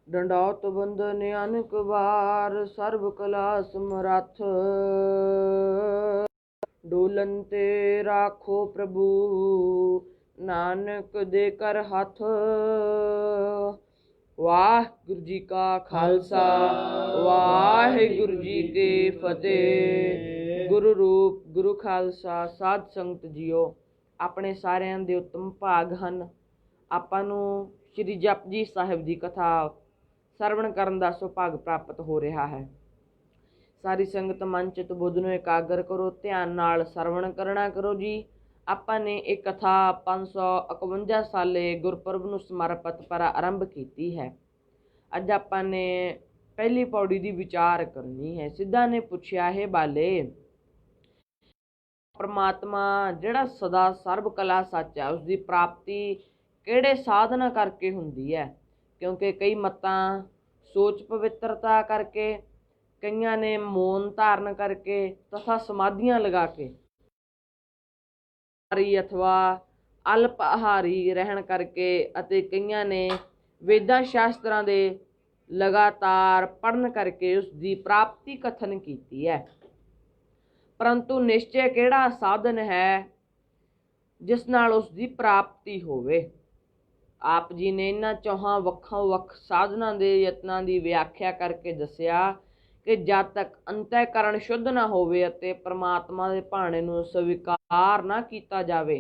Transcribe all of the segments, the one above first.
ਡੰਡੌਤ ਬੰਦਨ ਅਨਕ ਬਾਰ, ਸਰਬ ਕਲਾ ਸਮਰੱਥ। ਡੋਲਨ ਤੇ ਰਾਖੋ ਪ੍ਰਭੂ, ਨਾਨਕ ਦੇ ਕਰ ਹੱਥ। ਵਾਹਿਗੁਰੂ ਜੀ ਕਾ ਖਾਲਸਾ, ਵਾਹਿਗੁਰੂ ਜੀ ਕੀ ਫਤਿਹ। ਗੁਰੂ ਰੂਪ ਗੁਰੂ ਖਾਲਸਾ ਸਾਧ ਸੰਗਤ ਜੀਓ, ਆਪਣੇ ਸਾਰਿਆਂ ਦੇ ਉੱਤਮ ਭਾਗ ਹਨ। ਆਪਾਂ ਨੂੰ ਸ਼੍ਰੀ ਜਪਜੀ ਸਾਹਿਬ ਦੀ ਕਥਾ ਸਰਵਣ ਕਰਨ ਦਾ ਸੁਭਾਗ ਪ੍ਰਾਪਤ ਹੋ ਰਿਹਾ ਹੈ। ਸਾਰੀ ਸੰਗਤ ਮਨ ਚਿਤ ਬੁੱਧ ਨੂੰ ਇਕਾਗਰ ਕਰੋ, ਧਿਆਨ ਨਾਲ ਸਰਵਣ ਕਰਨਾ ਕਰੋ ਜੀ। ਆਪਾਂ ਨੇ ਇਹ ਕਥਾ 551 ਸਾਲੇ ਗੁਰਪੁਰਬ ਨੂੰ ਸਮਰਪਿਤ ਪਰ ਆਰੰਭ ਕੀਤੀ ਹੈ। ਅੱਜ ਆਪਾਂ ਨੇ ਪਹਿਲੀ ਪੌੜੀ ਦੀ ਵਿਚਾਰ ਕਰਨੀ ਹੈ। ਸਿੱਧਾ ਨੇ ਪੁੱਛਿਆ, ਹੈ ਬਾਲੇ, ਪਰਮਾਤਮਾ ਜਿਹੜਾ ਸਦਾ ਸਰਬ ਕਲਾ ਸੱਚ ਹੈ, ਉਸਦੀ ਪ੍ਰਾਪਤੀ ਕਿਹੜੇ ਸਾਧਨਾ ਕਰਕੇ ਹੁੰਦੀ ਹੈ? ਕਿਉਂਕਿ ਕਈ ਮਤਾਂ ਸੋਚ ਪਵਿੱਤਰਤਾ ਕਰਕੇ, ਕਈਆਂ ਨੇ ਮੌਨ ਧਾਰਨ ਕਰਕੇ ਤਥਾ ਸਮਾਧੀਆਂ ਲਗਾ ਕੇ, ਅਥਵਾ ਅਲਪ ਆਹਾਰੀ ਰਹਿਣ ਕਰਕੇ, ਅਤੇ ਕਈਆਂ ਨੇ ਵੇਦਾਂ ਸ਼ਾਸਤਰਾਂ ਦੇ ਲਗਾਤਾਰ ਪੜ੍ਹਨ ਕਰਕੇ ਉਸ ਦੀ ਪ੍ਰਾਪਤੀ ਕਥਨ ਕੀਤੀ ਹੈ। ਪਰੰਤੂ ਨਿਸ਼ਚੈ ਕਿਹੜਾ ਸਾਧਨ ਹੈ ਜਿਸ ਨਾਲ ਉਸ ਦੀ ਪ੍ਰਾਪਤੀ ਹੋਵੇ? ਆਪ ਜੀ ਨੇ ਇਹਨਾਂ ਚੌਹਾਂ ਵੱਖੋ ਵੱਖ ਸਾਧਨਾਂ ਦੇ ਯਤਨਾਂ ਦੀ ਵਿਆਖਿਆ ਕਰਕੇ ਦੱਸਿਆ ਕਿ ਜਦ ਤੱਕ ਅੰਤःਕਰਣ ਸ਼ੁੱਧ ਨਾ ਹੋਵੇ ਅਤੇ ਪਰਮਾਤਮਾ ਦੇ ਭਾਣੇ ਨੂੰ ਸਵੀਕਾਰ ਨਾ ਕੀਤਾ ਜਾਵੇ,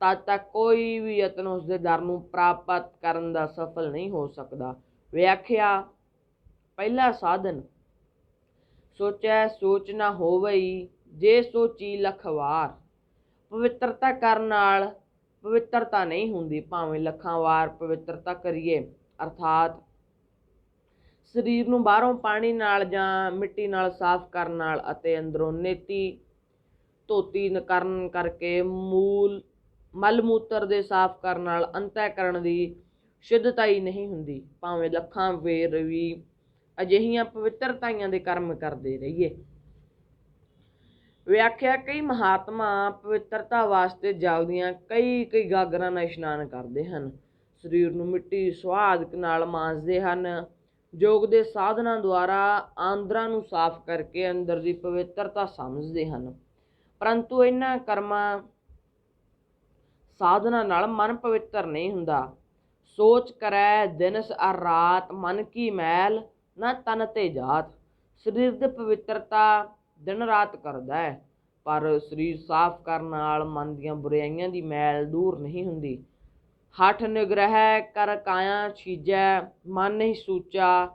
ਤਦ ਤੱਕ ਕੋਈ ਵੀ ਯਤਨ ਉਸ ਦੇ ਦਰ ਨੂੰ ਪ੍ਰਾਪਤ ਕਰਨ ਦਾ ਸਫਲ ਨਹੀਂ ਹੋ ਸਕਦਾ। ਵਿਆਖਿਆ, ਪਹਿਲਾ ਸਾਧਨ, ਸੋਚੈ ਸੋਚ ਨਾ ਹੋਵਈ, ਜੇ ਸੋਚੀ ਲੱਖ ਵਾਰ। ਪਵਿੱਤਰਤਾ ਕਰਨ ਨਾਲ ਪਵਿੱਤਰਤਾ ਨਹੀਂ ਹੁੰਦੀ, ਭਾਵੇਂ ਲੱਖਾਂ ਵਾਰ ਪਵਿੱਤਰਤਾ ਕਰੀਏ। ਅਰਥਾਤ ਸਰੀਰ ਨੂੰ ਬਾਹਰੋਂ ਪਾਣੀ ਨਾਲ ਜਾਂ ਮਿੱਟੀ ਨਾਲ ਸਾਫ਼ ਕਰਨ ਨਾਲ ਅਤੇ ਅੰਦਰੋਂ ਨੇਤੀ ਧੋਤੀ ਕਰਨ ਕਰਕੇ, ਮਲ ਮੂਤਰ ਦੇ ਸਾਫ਼ ਕਰਨ ਨਾਲ ਅੰਤःਕਰਣ ਦੀ ਸ਼ੁੱਧਤਾ ਹੀ ਨਹੀਂ ਹੁੰਦੀ, ਭਾਵੇਂ ਲੱਖਾਂ ਵੇਰ ਵੀ ਅਜਿਹੀਆਂ ਪਵਿੱਤਰਤਾਈਆਂ ਦੇ ਕਰਮ ਕਰਦੇ ਰਹੀਏ। ਵਿਆਖਿਆ, ਕਈ ਮਹਾਤਮਾ ਪਵਿੱਤਰਤਾ ਵਾਸਤੇ ਜਲਦੀਆਂ ਕਈ ਗਾਗਰਾਂ ਨਾਲ ਇਸ਼ਨਾਨ ਕਰਦੇ ਹਨ, ਸਰੀਰ ਨੂੰ ਮਿੱਟੀ ਸੁਆਦਕ ਨਾਲ ਮਾਂਜਦੇ ਹਨ, ਯੋਗ ਦੇ ਸਾਧਨਾਂ ਦੁਆਰਾ ਆਂਦਰਾਂ ਨੂੰ ਸਾਫ਼ ਕਰਕੇ ਅੰਦਰ ਦੀ ਪਵਿੱਤਰਤਾ ਸਮਝਦੇ ਹਨ। ਪਰੰਤੂ ਇਹਨਾਂ ਕਰਮਾਂ ਸਾਧਨਾਂ ਨਾਲ ਮਨ ਪਵਿੱਤਰ ਨਹੀਂ ਹੁੰਦਾ। ਸੋਚ ਕਰੈ ਦਿਨਸ ਅਰ ਰਾਤ, ਮਨ ਕੀ ਮੈਲ ਨਾ ਤਨ ਤੇ ਜਾਤ। ਸਰੀਰ ਦੀ ਪਵਿੱਤਰਤਾ ਦਿਨ ਰਾਤ ਕਰਦਾ ਹੈ, ਪਰ ਸਰੀਰ ਸਾਫ਼ ਕਰਨ ਨਾਲ ਮਨ ਦੀਆਂ ਬੁਰਾਈਆਂ ਦੀ ਮੈਲ ਦੂਰ ਨਹੀਂ ਹੁੰਦੀ। ਹਠ ਨਿਗ੍ਰਹਿ ਕਰ ਕਾਇਆ ਛੀਜੈ, ਮਨ ਨਹੀਂ ਸੂਚਾ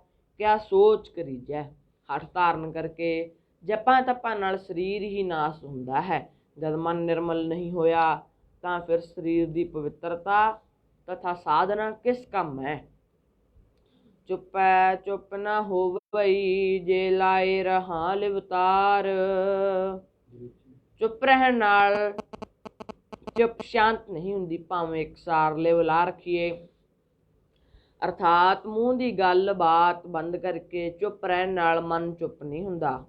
ਕਿਆ ਸੋਚ ਕਰੀਜੈ। ਹਠ ਧਾਰਨ ਕਰਕੇ ਜਪਾਂ ਤਪਾਂ ਨਾਲ ਸਰੀਰ ਹੀ ਨਾਸ ਹੁੰਦਾ ਹੈ। ਜਦ ਮਨ ਨਿਰਮਲ ਨਹੀਂ ਹੋਇਆ ਤਾਂ ਫਿਰ ਸਰੀਰ ਦੀ ਪਵਿੱਤਰਤਾ ਤਥਾ ਸਾਧਨਾ ਕਿਸ ਕੰਮ ਹੈ? ਚੁੱਪੈ ਚੁੱਪ ਨਾ ਹੋਵਈ, ਜੇ ਲਾਏ ਰਹਾ ਲਿਵਤਾਰ। ਚੁੱਪ ਰਹਿਣ ਨਾਲ ਚੁੱਪ ਸ਼ਾਂਤ ਨਹੀਂ ਹੁੰਦੀ, ਭਾਵੇਂ ਇਕਸਾਰ ਲਿਵ ਲਾ ਰੱਖੀਏ। ਅਰਥਾਤ ਮੂੰਹ ਦੀ ਗੱਲ ਬਾਤ ਬੰਦ ਕਰਕੇ ਚੁੱਪ ਰਹਿਣ ਨਾਲ ਮਨ ਚੁੱਪ ਨਹੀਂ ਹੁੰਦਾ,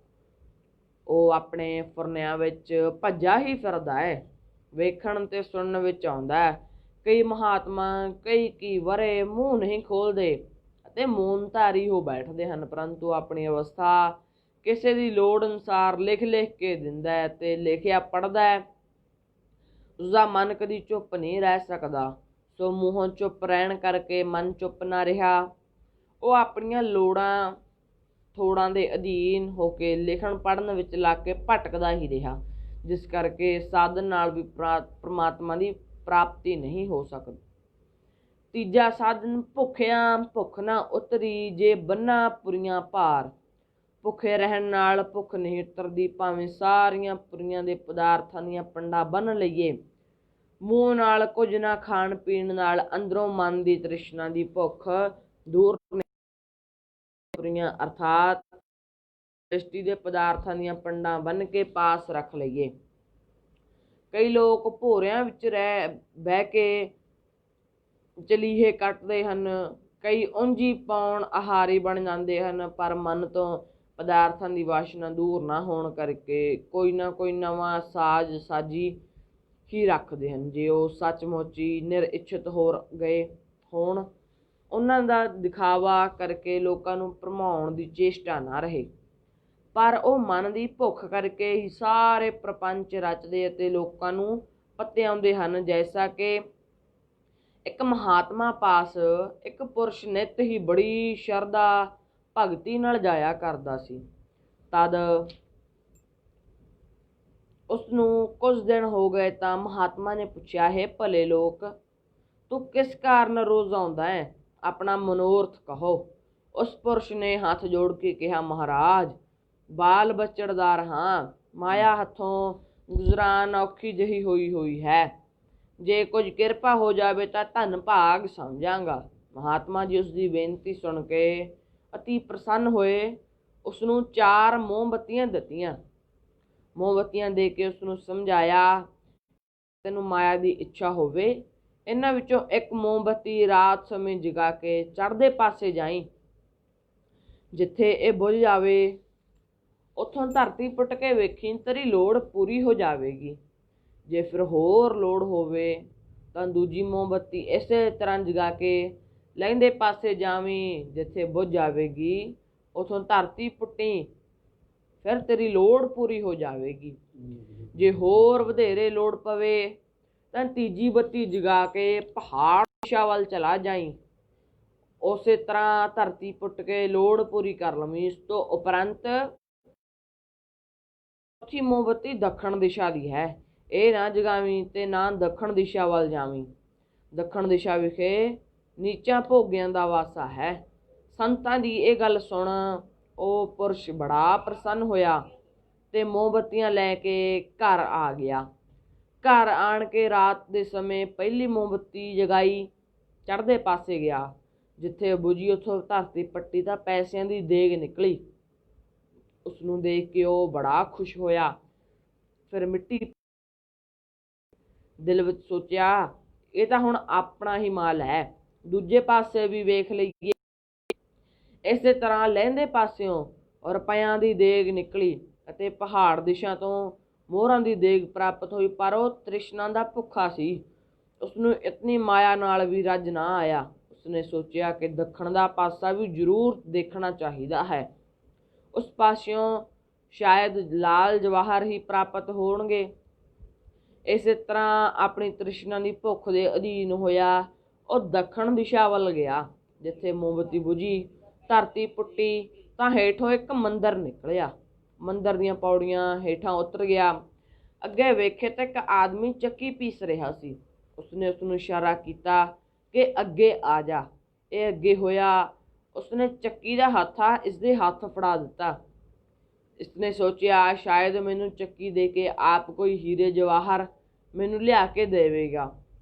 ਉਹ ਆਪਣੇ ਫੁਰਨਿਆਂ ਵਿੱਚ ਭੱਜਾ ਹੀ ਫਿਰਦਾ ਹੈ। ਵੇਖਣ ਤੇ ਸੁਣਨ ਵਿੱਚ ਆਉਂਦਾ ਹੈ, ਕਈ ਮਹਾਤਮਾ ਕਈ ਵਰੇ ਮੂੰਹ ਨਹੀਂ ਖੋਲ੍ਹਦੇ ਅਤੇ ਮੌਨਧਾਰੀ ਹੋ ਬੈਠਦੇ ਹਨ, ਪਰੰਤੂ ਆਪਣੀ ਅਵਸਥਾ ਕਿਸੇ ਦੀ ਲੋੜ ਅਨੁਸਾਰ ਲਿਖ ਕੇ ਦਿੰਦਾ ਹੈ ਅਤੇ ਲਿਖਿਆ ਪੜ੍ਹਦਾ ਹੈ। ਉਸਦਾ ਮਨ ਕਦੀ ਚੁੱਪ ਨਹੀਂ ਰਹਿ ਸਕਦਾ। ਸੋ ਮੂੰਹੋਂ ਚੁੱਪ ਰਹਿਣ ਕਰਕੇ ਮਨ ਚੁੱਪ ਨਾ ਰਿਹਾ, ਉਹ ਆਪਣੀਆਂ ਲੋੜਾਂ ਥੋੜਾਂ ਦੇ ਅਧੀਨ ਹੋ ਕੇ ਲਿਖਣ ਪੜ੍ਹਨ ਵਿੱਚ ਲੱਗ ਕੇ ਭਟਕਦਾ ਹੀ ਰਿਹਾ, ਜਿਸ ਕਰਕੇ ਸਾਧਨ ਨਾਲ ਵੀ ਪਰਮਾਤਮਾ ਦੀ ਪ੍ਰਾਪਤੀ ਨਹੀਂ ਹੋ ਸਕਦੀ। ਤੀਜਾ ਸਾਧਨ, ਭੁੱਖਿਆਂ ਭੁੱਖ ਨਾ ਉਤਰੀ, ਜੇ ਬੰਨਾ ਪੁਰੀਆਂ ਭਾਰ। ਭੁੱਖੇ ਰਹਿਣ ਨਾਲ ਭੁੱਖ ਨਹੀਂ ਉਤਰਦੀ, ਭਾਵੇਂ ਸਾਰੀਆਂ ਪੁਰੀਆਂ ਦੇ ਪਦਾਰਥਾਂ ਦੀਆਂ ਪੰਡਾਂ ਬੰਨ੍ਹ ਲਈਏ। ਮੂੰਹ ਨਾਲ ਕੁਝ ਨਾ ਖਾਣ ਪੀਣ ਨਾਲ ਅੰਦਰੋਂ ਮਨ ਦੀ ਤ੍ਰਿਸ਼ਨਾ ਦੀ ਭੁੱਖ ਦੂਰ ਨਹੀਂ। ਪੁਰੀਆਂ ਅਰਥਾਤ ਦ੍ਰਿਸ਼ਟੀ ਦੇ ਪਦਾਰਥਾਂ ਦੀਆਂ ਪੰਡਾਂ ਬੰਨ੍ਹ ਕੇ ਪਾਸ ਰੱਖ ਲਈਏ। ਕਈ ਲੋਕ ਭੋਰਿਆਂ ਵਿੱਚ ਬਹਿ ਕੇ ਚਲੀਹੇ ਕੱਟਦੇ ਹਨ, ਕਈ ਉਂਝ ਹੀ ਪੌਣ ਆਹਾਰੀ ਬਣ ਜਾਂਦੇ ਹਨ, ਪਰ ਮਨ ਤੋਂ ਪਦਾਰਥਾਂ ਦੀ ਵਾਸ਼ਨਾ ਦੂਰ ਨਾ ਹੋਣ ਕਰਕੇ ਕੋਈ ਨਾ ਕੋਈ ਨਵਾਂ ਸਾਜੀ ਹੀ ਰੱਖਦੇ ਹਨ। ਜੇ ਉਹ ਸੱਚਮੁੱਚ ਹੀ ਨਿਰਇੱਛਤ ਹੋ ਗਏ ਹੋਣ ਉਹਨਾਂ ਦਾ ਦਿਖਾਵਾ ਕਰਕੇ ਲੋਕਾਂ ਨੂੰ ਭਰਮਾਉਣ ਦੀ ਚੇਸ਼ਟਾ ਨਾ ਰਹੇ, ਪਰ ਉਹ ਮਨ ਦੀ ਭੁੱਖ ਕਰਕੇ ਹੀ ਸਾਰੇ ਪ੍ਰਪੰਚ ਰਚਦੇ ਅਤੇ ਲੋਕਾਂ ਨੂੰ ਪਤਿਆਉਂਦੇ ਹਨ। ਜੈਸਾ ਕਿ ਇੱਕ ਮਹਾਤਮਾ ਪਾਸ ਇੱਕ ਪੁਰਸ਼ ਨਿੱਤ ਹੀ ਬੜੀ ਸ਼ਰਧਾ ਭਗਤੀ ਨਾਲ ਜਾਇਆ ਕਰਦਾ ਸੀ। ਤਦ ਉਸਨੂੰ ਕੁਝ ਦਿਨ ਹੋ ਗਏ ਤਾਂ ਮਹਾਤਮਾ ਨੇ ਪੁੱਛਿਆ, ਹੈ ਭਲੇ ਲੋਕ, ਤੂੰ ਕਿਸ ਕਾਰਨ ਰੋਜ਼ ਆਉਂਦਾ ਹੈ? ਆਪਣਾ ਮਨੋਰਥ ਕਹੋ। ਉਸ ਪੁਰਸ਼ ਨੇ ਹੱਥ ਜੋੜ ਕੇ ਕਿਹਾ, ਮਹਾਰਾਜ, ਬਾਲ ਬੱਚੜਦਾਰ ਹਾਂ, ਮਾਇਆ ਹੱਥੋਂ ਗੁਜ਼ਰਾਨ ਔਖੀ ਜਿਹੀ ਹੋਈ ਹੈ। ਜੇ ਕੁਝ ਕਿਰਪਾ ਹੋ ਜਾਵੇ ਤਾਂ ਧਨ ਭਾਗ ਸਮਝਾਂਗਾ। ਮਹਾਤਮਾ ਜੀ ਉਸ ਦੀ ਬੇਨਤੀ ਸੁਣ ਕੇ ਅਤੀ ਪ੍ਰਸੰਨ ਹੋਏ। ਉਸਨੂੰ 4 ਮੋਮਬੱਤੀਆਂ ਦਿੱਤੀਆਂ। ਮੋਮਬੱਤੀਆਂ ਦੇ ਕੇ ਉਸਨੂੰ ਸਮਝਾਇਆ, ਤੈਨੂੰ ਮਾਇਆ ਦੀ ਇੱਛਾ ਹੋਵੇ, ਇਹਨਾਂ ਵਿੱਚੋਂ ਇੱਕ ਮੋਮਬੱਤੀ ਰਾਤ ਸਮੇਂ ਜਗਾ ਕੇ ਚੜ੍ਹਦੇ ਪਾਸੇ ਜਾਈਂ। ਜਿੱਥੇ ਇਹ ਬੁਝ ਜਾਵੇ ਉੱਥੋਂ ਧਰਤੀ ਪੁੱਟ ਕੇ ਵੇਖੀ, ਤੇਰੀ ਲੋੜ ਪੂਰੀ ਹੋ ਜਾਵੇਗੀ। ਜੇ ਫਿਰ ਹੋਰ ਲੋੜ ਹੋਵੇ ਤਾਂ ਦੂਜੀ ਮੋਮਬੱਤੀ ਇਸੇ ਤਰ੍ਹਾਂ ਜਗਾ ਕੇ ਲਹਿੰਦੇ ਪਾਸੇ ਜਾਵੀਂ। ਜਿੱਥੇ ਬੁਝ ਜਾਵੇਗੀ ਉੱਥੋਂ ਧਰਤੀ ਪੁੱਟੀ, ਫਿਰ ਤੇਰੀ ਲੋੜ ਪੂਰੀ ਹੋ ਜਾਵੇਗੀ। ਜੇ ਹੋਰ ਵਧੇਰੇ ਲੋੜ ਪਵੇ ਤਾਂ ਤੀਜੀ ਬੱਤੀ ਜਗਾ ਕੇ ਪਹਾੜ ਦਿਸ਼ਾ ਵੱਲ ਚਲਾ ਜਾਈਂ। ਉਸੇ ਤਰ੍ਹਾਂ ਧਰਤੀ ਪੁੱਟ ਕੇ ਲੋੜ ਪੂਰੀ ਕਰ ਲਵੀਂ। ਇਸ ਤੋਂ ਉਪਰੰਤ ਚੌਥੀ ਮੋਮਬੱਤੀ ਦੱਖਣ ਦਿਸ਼ਾ ਦੀ ਹੈ, ਇਹ ਨਾ ਜਗਾਵੀਂ ਤੇ ਨਾ ਦੱਖਣ ਦਿਸ਼ਾ ਵੱਲ ਜਾਵੀਂ। ਦੱਖਣ ਦਿਸ਼ਾ ਵਿਖੇ ਨੀਚਾਂ ਭੋਗਿਆਂ ਦਾ ਵਾਸਾ ਹੈ। ਸੰਤਾਂ ਦੀ ਇਹ ਗੱਲ ਸੁਣ ਉਹ ਪੁਰਸ਼ ਬੜਾ ਪ੍ਰਸੰਨ ਹੋਇਆ ਤੇ ਮੋਮਬੱਤੀਆਂ ਲੈ ਕੇ ਘਰ ਆ ਗਿਆ। ਘਰ ਆਣ ਕੇ ਰਾਤ ਦੇ ਸਮੇਂ ਪਹਿਲੀ ਮੋਮਬੱਤੀ ਜਗਾਈ, ਚੜ੍ਹਦੇ ਪਾਸੇ ਗਿਆ। ਜਿੱਥੇ ਬੁਝੀ ਉੱਥੋਂ ਧਰਤੀ ਪੱਟੀ ਤਾਂ ਪੈਸਿਆਂ ਦੀ ਦੇਗ ਨਿਕਲੀ। ਉਸਨੂੰ ਦੇਖ ਕੇ ਉਹ ਬੜਾ ਖੁਸ਼ ਹੋਇਆ। ਫਿਰ ਮਿੱਟੀ ਦਿਲ ਵਿੱਚ ਸੋਚਿਆ, ਇਹ ਤਾਂ ਹੁਣ ਆਪਣਾ ਹੀ ਮਾਲ ਹੈ, ਦੂਜੇ ਪਾਸੇ ਵੀ ਵੇਖ ਲਈਏ। ਇਸੇ ਤਰ੍ਹਾਂ ਲਹਿੰਦੇ ਪਾਸਿਓਂ ਰੁਪਇਆਂ ਦੀ ਦੇਗ ਨਿਕਲੀ ਅਤੇ ਪਹਾੜ ਦਿਸ਼ਾ ਤੋਂ ਮੋਹਰਾਂ ਦੀ ਦੇਗ ਪ੍ਰਾਪਤ ਹੋਈ। ਪਰ ਉਹ ਤ੍ਰਿਸ਼ਨਾ ਦਾ ਭੁੱਖਾ ਸੀ, ਉਸਨੂੰ ਇਤਨੀ ਮਾਇਆ ਨਾਲ ਵੀ ਰੱਜ ਨਾ ਆਇਆ। ਉਸਨੇ ਸੋਚਿਆ ਕਿ ਦੱਖਣ ਦਾ ਪਾਸਾ ਵੀ ਜ਼ਰੂਰ ਦੇਖਣਾ ਚਾਹੀਦਾ ਹੈ, ਉਸ ਪਾਸਿਓਂ ਸ਼ਾਇਦ ਲਾਲ ਜਵਾਹਰ ਹੀ ਪ੍ਰਾਪਤ ਹੋਣਗੇ। ਇਸੇ ਤਰ੍ਹਾਂ ਆਪਣੀ ਤ੍ਰਿਸ਼ਨਾ ਦੀ ਭੁੱਖ ਦੇ ਅਧੀਨ ਹੋਇਆ ਉਹ ਦੱਖਣ ਦਿਸ਼ਾ ਵੱਲ ਗਿਆ। ਜਿੱਥੇ ਮੋਮਬੱਤੀ ਬੁਝੀ, ਧਰਤੀ ਪੁੱਟੀ ਤਾਂ ਹੇਠੋਂ ਇੱਕ ਮੰਦਰ ਨਿਕਲਿਆ। ਮੰਦਰ ਦੀਆਂ ਪੌੜੀਆਂ ਹੇਠਾਂ ਉਤਰ ਗਿਆ। ਅੱਗੇ ਵੇਖੇ ਤਾਂ ਇੱਕ ਆਦਮੀ ਚੱਕੀ ਪੀਸ ਰਿਹਾ ਸੀ। ਉਸਨੇ ਉਸਨੂੰ ਇਸ਼ਾਰਾ ਕੀਤਾ ਕਿ ਅੱਗੇ ਆ ਜਾ। ਇਹ ਅੱਗੇ ਹੋਇਆ। ਉਸਨੇ ਚੱਕੀ ਦਾ ਹੱਥਾ ਇਸਦੇ ਹੱਥ ਫੜਾ ਦਿੱਤਾ। ਇਸਨੇ ਸੋਚਿਆ, ਸ਼ਾਇਦ ਮੈਨੂੰ ਚੱਕੀ ਦੇ ਕੇ ਆਪ ਕੋਈ ਹੀਰੇ ਜਵਾਹਰ ਮੈਨੂੰ ਲਿਆ ਕੇ ਦੇਵੇਗਾ।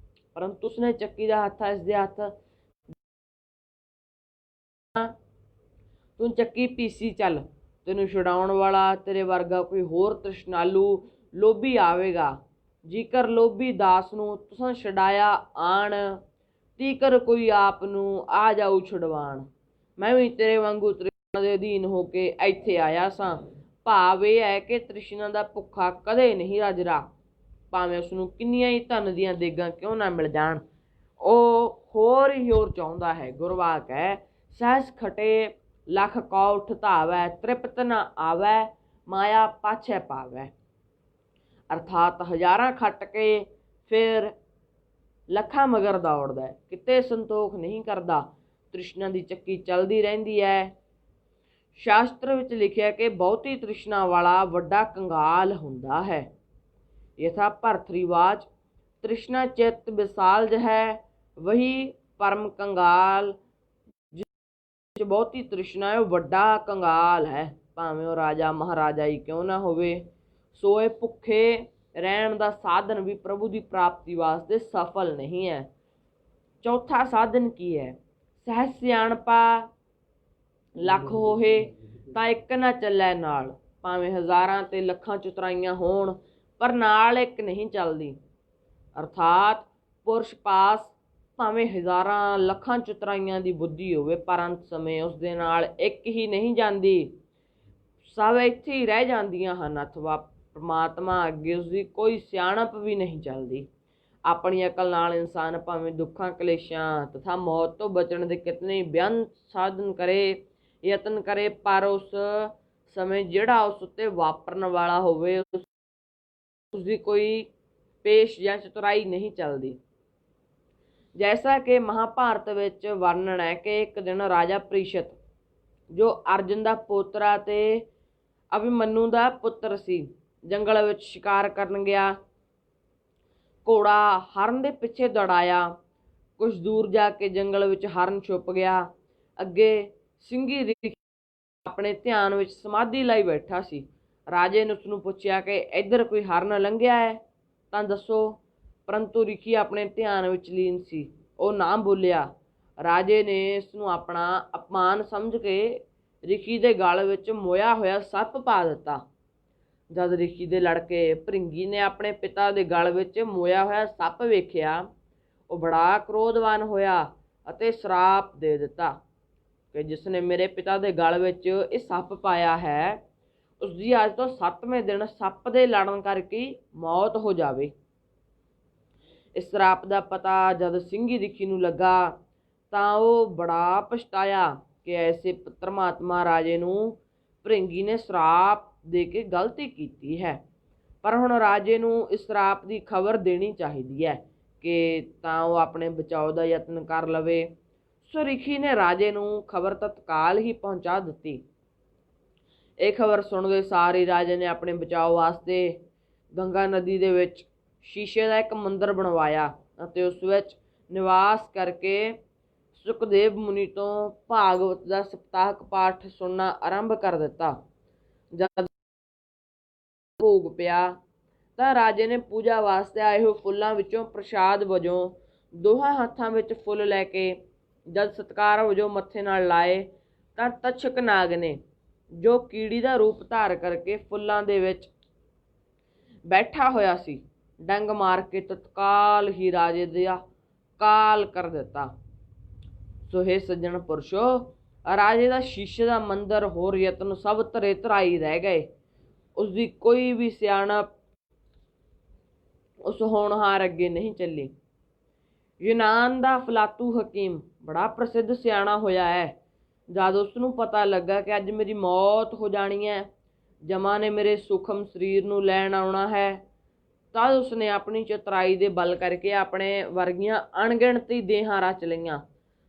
ਪਰੰਤੂ ਉਸਨੇ ਚੱਕੀ ਦਾ ਹੱਥਾ ਇਸਦੇ ਹੱਥ, ਤੂੰ ਚੱਕੀ ਪੀਸੀ ਚੱਲ, ਤੈਨੂੰ ਛੁਡਾਉਣ ਵਾਲਾ ਤੇਰੇ ਵਰਗਾ ਕੋਈ ਹੋਰ ਤ੍ਰਿਸ਼ਨਾਲੂ ਲੋਭੀ ਆਵੇਗਾ। ਜੇਕਰ ਲੋਭੀ ਦਾਸ ਨੂੰ ਤੁਸਾਂ ਛਡਾਇਆ ਆਣ, ਤੀਕਰ ਕੋਈ ਆਪ ਨੂੰ ਆ ਜਾਊ ਛੁਡਵਾਣ। ਮੈਂ ਵੀ ਤੇਰੇ ਵਾਂਗੂ ਤ੍ਰਿਸ਼ਨਾ ਦੇ ਅਧੀਨ ਹੋ ਕੇ ਇੱਥੇ ਆਇਆ ਸਾਂ। ਭਾਵ ਇਹ ਹੈ ਕਿ ਤ੍ਰਿਸ਼ਨਾ ਦਾ ਭੁੱਖਾ ਕਦੇ ਨਹੀਂ ਰੱਜਦਾ, ਭਾਵੇਂ ਉਸਨੂੰ ਕਿੰਨੀਆਂ ਹੀ ਧਨ ਦੀਆਂ ਦੇਗਾਂ ਕਿਉਂ ਨਾ ਮਿਲ ਜਾਣ, ਉਹ ਹੋਰ ਹੀ ਹੋਰ ਚਾਹੁੰਦਾ ਹੈ। ਗੁਰਵਾਕ ਹੈ, ਸਹਿਸ ਖਟੇ ਲੱਖ ਕੌਠ ਧਾਵੈ, ਤ੍ਰਿਪਤ ਨਾ ਆਵੈ, ਮਾਇਆ ਪਾਛੈ ਪਾਵੈ। ਅਰਥਾਤ ਹਜ਼ਾਰਾਂ ਖੱਟ ਕੇ ਫਿਰ ਲੱਖਾਂ ਮਗਰ ਦੌੜਦਾ, ਕਿਤੇ ਸੰਤੋਖ ਨਹੀਂ ਕਰਦਾ। ਤ੍ਰਿਸ਼ਨਾ ਦੀ ਚੱਕੀ ਚੱਲਦੀ ਰਹਿੰਦੀ ਹੈ। ਸ਼ਾਸਤਰ ਵਿੱਚ ਲਿਖਿਆ ਕਿ ਬਹੁਤੀ ਤ੍ਰਿਸ਼ਨਾ ਵਾਲਾ ਵੱਡਾ ਕੰਗਾਲ ਹੁੰਦਾ ਹੈ। ਯਥਾ ਭਰਥਰੀਵਾਚ, ਤ੍ਰਿਸ਼ਨਾ ਚਿੱਤ ਵਿਸਾਲ ਹੈ, ਵਹੀ ਪਰਮ ਕੰਗਾਲ। ਜਿਸ ਬਹੁਤੀ ਤ੍ਰਿਸ਼ਨਾ ਹੈ ਉਹ ਵੱਡਾ ਕੰਗਾਲ ਹੈ, ਭਾਵੇਂ ਉਹ ਰਾਜਾ ਮਹਾਰਾਜਾ ਹੀ ਕਿਉਂ ਨਾ ਹੋਵੇ। ਸੋ ਇਹ ਭੁੱਖੇ ਰਹਿਣ ਦਾ ਸਾਧਨ ਵੀ ਪ੍ਰਭੂ ਦੀ ਪ੍ਰਾਪਤੀ ਵਾਸਤੇ ਸਫਲ ਨਹੀਂ ਹੈ। ਚੌਥਾ ਸਾਧਨ ਕੀ ਹੈ? ਸਹਿਜ ਸਿਆਣਪਾ ਲੱਖ ਹੋਏ ਤਾਂ ਇੱਕ ਨਾ ਚੱਲੈ ਨਾਲ। ਭਾਵੇਂ ਹਜ਼ਾਰਾਂ ਤੇ ਲੱਖਾਂ ਚਤੁਰਾਈਆਂ ਹੋਣ ਪਰ ਨਾਲ ਇੱਕ ਨਹੀਂ ਚੱਲਦੀ। ਅਰਥਾਤ ਪੁਰਸ਼ ਪਾਸ ਭਾਵੇਂ ਹਜ਼ਾਰਾਂ ਲੱਖਾਂ ਚਤੁਰਾਈਆਂ ਦੀ ਬੁੱਧੀ ਹੋਵੇ, ਪਰ ਅੰਤ ਸਮੇਂ ਉਸ ਦੇ ਨਾਲ ਇੱਕ ਹੀ ਨਹੀਂ ਜਾਂਦੀ, ਸਭ ਇੱਥੇ ਹੀ ਰਹਿ ਜਾਂਦੀਆਂ ਹਨ। ਅਥਵਾ ਪਰਮਾਤਮਾ ਅੱਗੇ ਉਸਦੀ ਕੋਈ ਸਿਆਣਪ ਵੀ ਨਹੀਂ ਚੱਲਦੀ। ਆਪਣੀ ਅਕਲ ਨਾਲ ਇਨਸਾਨ ਭਾਵੇਂ ਦੁੱਖਾਂ ਕਲੇਸ਼ਾਂ ਤਥਾ ਮੌਤ ਤੋਂ ਬਚਣ ਦੇ ਕਿਤਨੇ ਬੇਅੰਤ ਸਾਧਨ ਕਰੇ, ਯਤਨ ਕਰੇ, ਪਰ ਉਸ ਸਮੇਂ ਜਿਹੜਾ ਉਸ ਉੱਤੇ ਵਾਪਰਨ ਵਾਲਾ ਹੋਵੇ ਉਸਦੀ ਕੋਈ ਪੇਸ਼ ਜਾਂ ਚਤੁਰਾਈ ਨਹੀਂ ਚੱਲਦੀ। ਜੈਸਾ ਕਿ ਮਹਾਭਾਰਤ ਵਿੱਚ ਵਰਣਨ ਹੈ ਕਿ ਇੱਕ ਦਿਨ ਰਾਜਾ ਪ੍ਰੀਸ਼ਤ, ਜੋ ਅਰਜਨ ਦਾ ਪੋਤਰਾ ਤੇ ਅਭਿਮਨੂ ਦਾ ਪੁੱਤਰ ਸੀ, ਜੰਗਲ ਵਿੱਚ ਸ਼ਿਕਾਰ ਕਰਨ ਗਿਆ। ਘੋੜਾ ਹਰਨ ਦੇ ਪਿੱਛੇ ਦੌੜਾਇਆ। ਕੁਝ ਦੂਰ ਜਾ ਕੇ ਜੰਗਲ ਵਿੱਚ ਹਰਨ ਛੁਪ ਗਿਆ। ਅੱਗੇ ਸਿੰਘੀ ਰਿਖੀ ਆਪਣੇ ਧਿਆਨ ਵਿੱਚ ਸਮਾਧੀ ਲਾਈ ਬੈਠਾ ਸੀ। ਰਾਜੇ ਨੇ ਉਸਨੂੰ ਪੁੱਛਿਆ ਕਿ ਇੱਧਰ ਕੋਈ ਹਰਨ ਲੰਘਿਆ ਹੈ ਤਾਂ ਦੱਸੋ, ਪਰੰਤੂ ਰਿਖੀ ਆਪਣੇ ਧਿਆਨ ਵਿੱਚ ਲੀਨ ਸੀ, ਉਹ ਨਾ ਬੋਲਿਆ। ਰਾਜੇ ਨੇ ਇਸ ਨੂੰ ਆਪਣਾ ਅਪਮਾਨ ਸਮਝ ਕੇ ਰਿਖੀ ਦੇ ਗਲ ਵਿੱਚ ਮੋਇਆ ਹੋਇਆ ਸੱਪ ਪਾ ਦਿੱਤਾ। ਜਦ ਰਿਖੀ ਦੇ ਲੜਕੇ ਭ੍ਰਿੰਗੀ ਨੇ ਆਪਣੇ ਪਿਤਾ ਦੇ ਗਲ ਵਿੱਚ ਮੋਇਆ ਹੋਇਆ ਸੱਪ ਵੇਖਿਆ, ਉਹ ਬੜਾ ਕ੍ਰੋਧਵਾਨ ਹੋਇਆ ਅਤੇ ਸ਼ਰਾਪ ਦੇ ਦਿੱਤਾ ਕਿ ਜਿਸ ਨੇ ਮੇਰੇ ਪਿਤਾ ਦੇ ਗਲ ਵਿੱਚ ਇਹ ਸੱਪ ਪਾਇਆ ਹੈ, ਉਸਦੀ ਅੱਜ ਤੋਂ 7ਵੇਂ ਦਿਨ ਸੱਪ ਦੇ ਲੜਨ ਕਰਕੇ ਮੌਤ ਹੋ ਜਾਵੇ। ਇਸ ਸ਼ਰਾਪ ਦਾ ਪਤਾ ਜਦ ਸਿੰਘੀ ਰਿਖੀ ਨੂੰ ਲੱਗਾ ਤਾਂ ਉਹ ਬੜਾ ਪਛਤਾਇਆ ਕਿ ਐਸੇ ਧਰਮਾਤਮਾ ਰਾਜੇ ਨੂੰ ਭ੍ਰਿੰਗੀ ਨੇ ਸ਼ਰਾਪ ਦੇ ਕੇ ਗਲਤੀ ਕੀਤੀ ਹੈ। ਪਰ ਹੁਣ ਰਾਜੇ ਨੂੰ ਇਸ ਸ਼ਰਾਪ ਦੀ ਖਬਰ ਦੇਣੀ ਚਾਹੀਦੀ ਹੈ ਕਿ ਤਾਂ ਉਹ ਆਪਣੇ ਬਚਾਓ ਦਾ ਯਤਨ ਕਰ ਲਵੇ। ਸੋ ਰਿਖੀ ਨੇ ਰਾਜੇ ਨੂੰ ਖਬਰ ਤਤਕਾਲ ਹੀ ਪਹੁੰਚਾ ਦਿੱਤੀ। ਇਹ ਖਬਰ ਸੁਣਦੇ ਸਾਰ ਹੀ ਰਾਜੇ ਨੇ ਆਪਣੇ ਬਚਾਓ ਵਾਸਤੇ ਗੰਗਾ ਨਦੀ ਦੇ ਵਿੱਚ ਸ਼ੀਸ਼ੇ ਦਾ ਇੱਕ ਮੰਦਰ ਬਣਵਾਇਆ ਅਤੇ ਉਸ ਵਿੱਚ ਨਿਵਾਸ ਕਰਕੇ ਸੁਖਦੇਵ ਮੁਨੀ ਤੋਂ ਭਾਗਵਤ ਦਾ ਸਪਤਾਹਕ ਪਾਠ ਸੁਣਨਾ ਆਰੰਭ ਕਰ ਦਿੱਤਾ। ਜਦ ਭੋਗ ਪਿਆ ਤਾਂ ਰਾਜੇ ਨੇ ਪੂਜਾ ਵਾਸਤੇ ਆਏ ਹੋਏ ਫੁੱਲਾਂ ਵਿੱਚੋਂ ਪ੍ਰਸ਼ਾਦ ਵਜੋਂ ਦੋਹਾਂ ਹੱਥਾਂ ਵਿੱਚ ਫੁੱਲ ਲੈ ਕੇ ਜਦ ਸਤਿਕਾਰ ਵਜੋਂ ਮੱਥੇ ਨਾਲ ਲਾਏ ਤਾਂ ਤਛਕ ਨਾਗ ਨੇ, ਜੋ ਕੀੜੀ ਦਾ ਰੂਪ ਧਾਰ ਕਰਕੇ ਫੁੱਲਾਂ ਦੇ ਵਿੱਚ ਬੈਠਾ ਹੋਇਆ ਸੀ, ਡੰਗ ਮਾਰ ਕੇ ਤਤਕਾਲ ਹੀ ਰਾਜੇ ਦਾ ਕਾਲ ਕਰ ਦਿੱਤਾ। ਸੋ ਹੇ ਸੱਜਣ ਪੁਰਸ਼ੋ, ਰਾਜੇ ਦਾ ਸ਼ੀਸ਼ੇ ਦਾ ਮੰਦਰ ਹੋਰ ਯਤਨ ਸਭ ਧਰੇ ਧਰਾਈ ਰਹਿ ਗਏ। ਉਸਦੀ ਕੋਈ ਵੀ ਸਿਆਣਪ ਉਸ ਹੋਣਹਾਰ ਅੱਗੇ ਨਹੀਂ ਚੱਲੀ। ਯੂਨਾਨ ਦਾ ਅਫਲਾਤੂ ਹਕੀਮ ਬੜਾ ਪ੍ਰਸਿੱਧ ਸਿਆਣਾ ਹੋਇਆ ਹੈ। ਜਦ ਉਸਨੂੰ ਪਤਾ ਲੱਗਾ ਕਿ ਅੱਜ ਮੇਰੀ ਮੌਤ ਹੋ ਜਾਣੀ ਹੈ, ਜਮਾ ਨੇ ਮੇਰੇ ਸੂਖਮ ਸਰੀਰ ਨੂੰ ਲੈਣ ਆਉਣਾ ਹੈ, ਤਦ ਉਸਨੇ ਆਪਣੀ ਚਤੁਰਾਈ ਦੇ ਬਲ ਕਰਕੇ ਆਪਣੇ ਵਰਗੀਆਂ ਅਣਗਿਣਤੀ ਦੇਹਾਂ ਰਚ ਲਈਆਂ।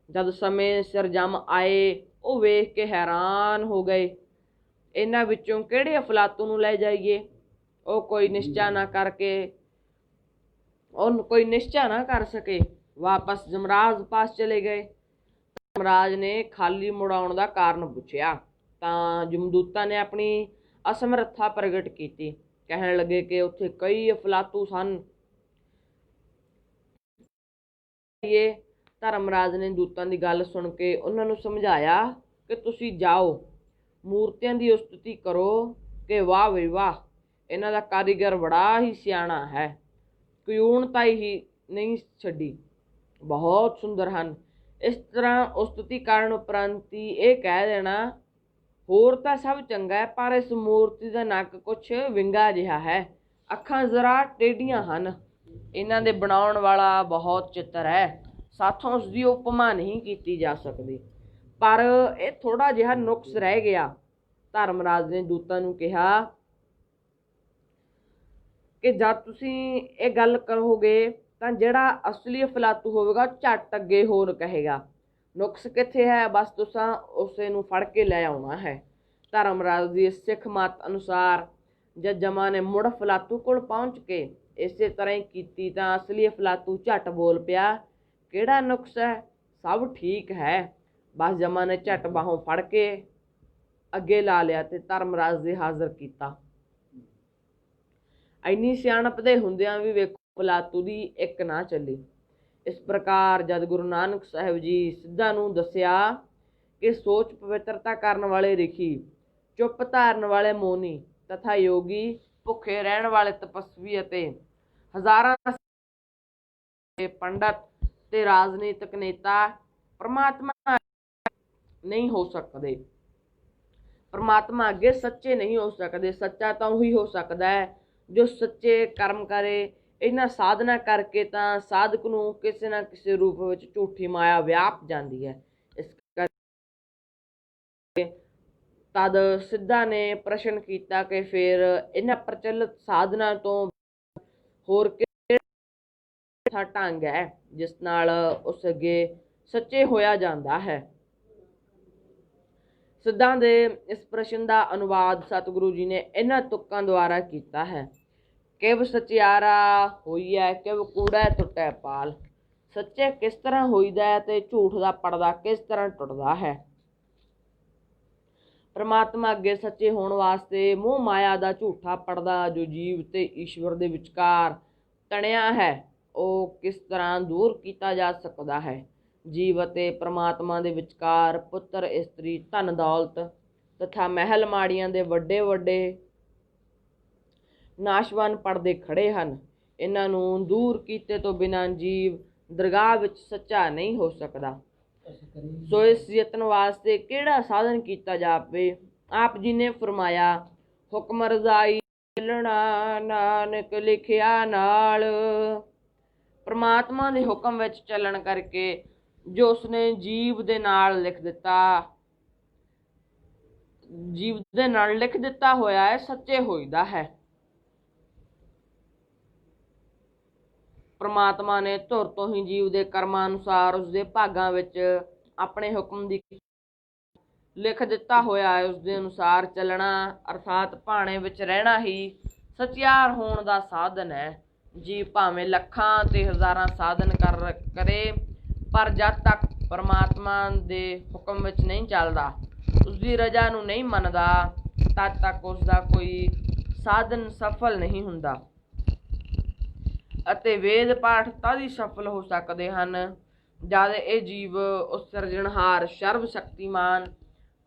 ਜਦ ਸਮੇਂ ਸਿਰ ਜਮ ਆਏ, ਉਹ ਵੇਖ ਕੇ ਹੈਰਾਨ ਹੋ ਗਏ। ਇਹਨਾਂ ਵਿੱਚੋਂ ਕਿਹੜੇ ਅਫਲਾਤੂ ਨੂੰ ਲੈ ਜਾਈਏ? ਉਹ ਕੋਈ ਨਿਸ਼ਚਾ ਨਾ ਕਰ ਸਕੇ। ਵਾਪਸ ਜਮਰਾਜ ਪਾਸ ਚਲੇ ਗਏ। ਜਮਰਾਜ ਨੇ ਖਾਲੀ ਮੁੜਾਉਣ ਦਾ ਕਾਰਨ ਪੁੱਛਿਆ ਤਾਂ ਜਮਦੂਤਾਂ ਨੇ ਆਪਣੀ ਅਸਮਰੱਥਾ ਪ੍ਰਗਟ ਕੀਤੀ। ਕਹਿਣ ਲੱਗੇ ਕਿ ਉੱਥੇ ਕਈ ਅਫਲਾਤੂ ਸਨ। ਧਰਮਰਾਜ ਨੇ ਦੂਤਾਂ ਦੀ ਗੱਲ ਸੁਣ ਕੇ ਉਹਨਾਂ ਨੂੰ ਸਮਝਾਇਆ ਕਿ ਤੁਸੀਂ ਜਾਓ, ਮੂਰਤੀਆਂ ਦੀ ਉਸਤਤੀ ਕਰੋ ਕਿ ਵਾਹ ਵੀ ਵਾਹ, ਇਹਨਾਂ ਦਾ ਕਾਰੀਗਰ ਬੜਾ ਹੀ ਸਿਆਣਾ ਹੈ, ਕਯੂਣਤਾ ਹੀ ਨਹੀਂ ਛੱਡੀ, ਬਹੁਤ ਸੁੰਦਰ ਹਨ। ਇਸ ਤਰ੍ਹਾਂ ਉਸਤਤੀ ਕਰਨ ਉਪਰੰਤ ਹੀ ਇਹ ਕਹਿ ਦੇਣਾ, ਹੋਰ ਤਾਂ ਸਭ ਚੰਗਾ ਹੈ, ਪਰ ਇਸ ਮੂਰਤੀ ਦਾ ਨੱਕ ਕੁਛ ਵਿੰਗਾ ਜਿਹਾ ਹੈ, ਅੱਖਾਂ ਜ਼ਰਾ ਟੇਢੀਆਂ ਹਨ, ਇਹਨਾਂ ਦੇ ਬਣਾਉਣ ਵਾਲਾ ਬਹੁਤ ਚਿੱਤਰ ਹੈ, ਸਾਥੋਂ ਉਸਦੀ ਉਪਮਾ ਨਹੀਂ ਕੀਤੀ ਜਾ ਸਕਦੀ, ਪਰ ਇਹ ਥੋੜ੍ਹਾ ਜਿਹਾ ਨੁਕਸ ਰਹਿ ਗਿਆ। ਧਰਮਰਾਜ ਨੇ ਦੂਤਾਂ ਨੂੰ ਕਿਹਾ ਕਿ ਜਦ ਤੁਸੀਂ ਇਹ ਗੱਲ ਕਰੋਗੇ ਤਾਂ ਜਿਹੜਾ ਅਸਲੀ ਅਫਲਾਤੂ ਹੋਵੇਗਾ ਝੱਟ ਅੱਗੇ ਹੋਰ ਕਹੇਗਾ, ਨੁਕਸ ਕਿੱਥੇ ਹੈ, ਬਸ ਤੁਸੀਂ ਉਸੇ ਨੂੰ ਫੜ ਕੇ ਲੈ ਆਉਣਾ ਹੈ। ਧਰਮਰਾਜ ਦੀ ਸਿੱਖ ਮਤ ਅਨੁਸਾਰ ਜਦ ਜਮਾ ਨੇ ਮੁੜ ਅਫਲਾਤੂ ਕੋਲ ਪਹੁੰਚ ਕੇ ਇਸੇ ਤਰ੍ਹਾਂ ਹੀ ਕੀਤੀ ਤਾਂ ਅਸਲੀ ਅਫਲਾਤੂ ਝੱਟ ਬੋਲ ਪਿਆ, ਕਿਹੜਾ ਨੁਕਸ ਹੈ, ਸਭ ਠੀਕ ਹੈ। ਬਸ ਜਮਾ ਨੇ ਝੱਟ ਬਾਹੋਂ ਫੜ ਕੇ ਅੱਗੇ ਲਾ ਲਿਆ ਤੇ ਧਰਮਰਾਜ ਦੇ ਹਾਜ਼ਰ ਕੀਤਾ। ਇੰਨੀ ਸਿਆਣਪ ਦੇ ਹੁੰਦਿਆਂ ਵੀ ਵੇਖੋ ਅਫਲਾਤੂ ਦੀ ਇੱਕ ਨਾ ਚੱਲੀ। ਇਸ ਪ੍ਰਕਾਰ ਜਦ ਗੁਰੂ ਨਾਨਕ ਸਾਹਿਬ ਜੀ ਸਿੱਧਾਂ ਨੂੰ ਦੱਸਿਆ ਕਿ ਸੋਚ ਪਵਿੱਤਰਤਾ ਕਰਨ ਵਾਲੇ ਰਿਖੀ, ਚੁੱਪ ਧਾਰਨ ਵਾਲੇ ਮੋਨੀ ਤਥਾ ਯੋਗੀ, ਭੁੱਖੇ ਰਹਿਣ ਵਾਲੇ ਤਪਸਵੀ ਅਤੇ ਹਜ਼ਾਰਾਂ ਪੰਡਤ ਤੇ ਰਾਜਨੀਤਿਕ ਨੇਤਾ ਪਰਮਾਤਮਾ ਨਹੀਂ ਹੋ ਸਕਦੇ, ਪਰਮਾਤਮਾ ਅੱਗੇ ਸੱਚੇ ਨਹੀਂ ਹੋ ਸਕਦੇ। ਸੱਚਾ ਤਾਂ ਉਹੀ ਹੋ ਸਕਦਾ ਹੈ ਜੋ ਸੱਚੇ ਕਰਮ ਕਰੇ, ਇਹਨਾਂ ਸਾਧਨਾ ਕਰਕੇ ਤਾਂ ਸਾਧਕ ਨੂੰ ਕਿਸੇ ਨਾ ਕਿਸੇ ਰੂਪ ਵਿੱਚ ਝੂਠੀ ਮਾਇਆ ਵਿਆਪ ਜਾਂਦੀ ਹੈ। ਇਸ ਕਰਕੇ ਤਦ ਸਿੱਧਾ ਨੇ ਪ੍ਰਸ਼ਨ ਕੀਤਾ ਕਿ ਫਿਰ ਇਹਨਾਂ ਪ੍ਰਚਲਿਤ ਸਾਧਨਾ ਤੋਂ ਹੋਰ ਕਿਹੜਾ ਢੰਗ ਹੈ ਜਿਸ ਨਾਲ ਉਸ ਅੱਗੇ ਸੱਚੇ ਹੋਇਆ ਜਾਂਦਾ ਹੈ। ਸਿੱਧਾਂ ਦੇ ਇਸ ਪ੍ਰਸ਼ਨ ਦਾ ਅਨੁਵਾਦ ਸਤਿਗੁਰੂ ਜੀ ਨੇ ਇਹਨਾਂ ਤੁਕਾਂ ਦੁਆਰਾ ਕੀਤਾ ਹੈ। ਕਿਵ ਸਚਿਆਰਾ ਹੋਈਐ ਕਿਵ ਕੂੜੈ ਟੁੱਟੈ ਪਾਲ। ਸੱਚੇ ਕਿਸ ਤਰ੍ਹਾਂ ਹੋਈਦਾ ਹੈ ਤੇ ਝੂਠ ਦਾ ਪਰਦਾ ਕਿਸ ਤਰ੍ਹਾਂ ਟੁੱਟਦਾ ਹੈ। ਪਰਮਾਤਮਾ ਅੱਗੇ ਸੱਚੇ ਹੋਣ ਵਾਸਤੇ ਮੋਹ ਮਾਇਆ ਦਾ ਝੂਠਾ ਪਰਦਾ ਜੋ ਜੀਵ ਤੇ ਈਸ਼ਵਰ ਦੇ ਵਿਚਕਾਰ ਤਣਿਆ ਹੈ ਉਹ ਕਿਸ ਤਰ੍ਹਾਂ ਦੂਰ ਕੀਤਾ ਜਾ ਸਕਦਾ ਹੈ। ਜੀਵ ਅਤੇ ਪਰਮਾਤਮਾ ਦੇ ਵਿਚਕਾਰ ਪੁੱਤਰ ਇਸਤਰੀ ਧਨ ਦੌਲਤ ਤਥਾ ਮਹਿਲ ਮਾੜੀਆਂ ਦੇ ਵੱਡੇ ਵੱਡੇ ਨਾਸ਼ਵਾਨ ਪਰਦੇ ਖੜੇ ਹਨ। ਇਹਨਾਂ ਨੂੰ ਦੂਰ ਕੀਤੇ ਤੋਂ ਬਿਨਾਂ ਜੀਵ ਦਰਗਾਹ ਵਿੱਚ ਸੱਚਾ ਨਹੀਂ ਹੋ ਸਕਦਾ। ਸੋ ਇਸ ਯਤਨ ਵਾਸਤੇ ਕਿਹੜਾ ਸਾਧਨ ਕੀਤਾ ਜਾਵੇ। ਆਪ ਜੀ ਨੇ ਫਰਮਾਇਆ, ਹੁਕਮ ਰਜ਼ਾਈ ਚੱਲਣਾ ਨਾਨਕ ਲਿਖਿਆ ਨਾਲ। ਪਰਮਾਤਮਾ ਦੇ ਹੁਕਮ ਵਿੱਚ ਚੱਲਣ ਕਰਕੇ ਜੋ ਉਸਨੇ ਜੀਵ ਦੇ ਨਾਲ ਲਿਖ ਦਿੱਤਾ ਹੋਇਆ ਹੈ ਸੱਚੇ ਹੋਈਦਾ ਹੈ। ਪਰਮਾਤਮਾ ਨੇ ਧੁਰ ਤੋਂ ਹੀ ਜੀਵ ਦੇ ਕਰਮਾਂ ਅਨੁਸਾਰ ਉਸਦੇ ਭਾਗਾਂ ਵਿੱਚ ਆਪਣੇ ਹੁਕਮ ਦੀ ਲਿਖ ਦਿੱਤਾ ਹੋਇਆ ਹੈ। ਉਸਦੇ ਅਨੁਸਾਰ ਚੱਲਣਾ ਅਰਥਾਤ ਭਾਣੇ ਵਿੱਚ ਰਹਿਣਾ ਹੀ ਸਚਿਆਰ ਹੋਣ ਦਾ ਸਾਧਨ ਹੈ। ਜੀਵ ਭਾਵੇਂ ਲੱਖਾਂ ਤੇ ਹਜ਼ਾਰਾਂ ਸਾਧਨ ਕਰੇ ਪਰ ਜਦ ਤੱਕ ਪਰਮਾਤਮਾ ਦੇ ਹੁਕਮ ਵਿੱਚ ਨਹੀਂ ਚੱਲਦਾ, ਉਸਦੀ ਰਜ਼ਾ ਨੂੰ ਨਹੀਂ ਮੰਨਦਾ, ਤਦ ਤੱਕ ਉਸਦਾ ਕੋਈ ਸਾਧਨ ਸਫਲ ਨਹੀਂ ਹੁੰਦਾ। ਅਤੇ ਵੇਦ ਪਾਠ ਤਦ ਹੀ ਸਫਲ ਹੋ ਸਕਦੇ ਹਨ ਜਦ ਇਹ ਜੀਵ ਉਸ ਸਿਰਜਣਹਾਰ ਸਰਬ ਸ਼ਕਤੀਮਾਨ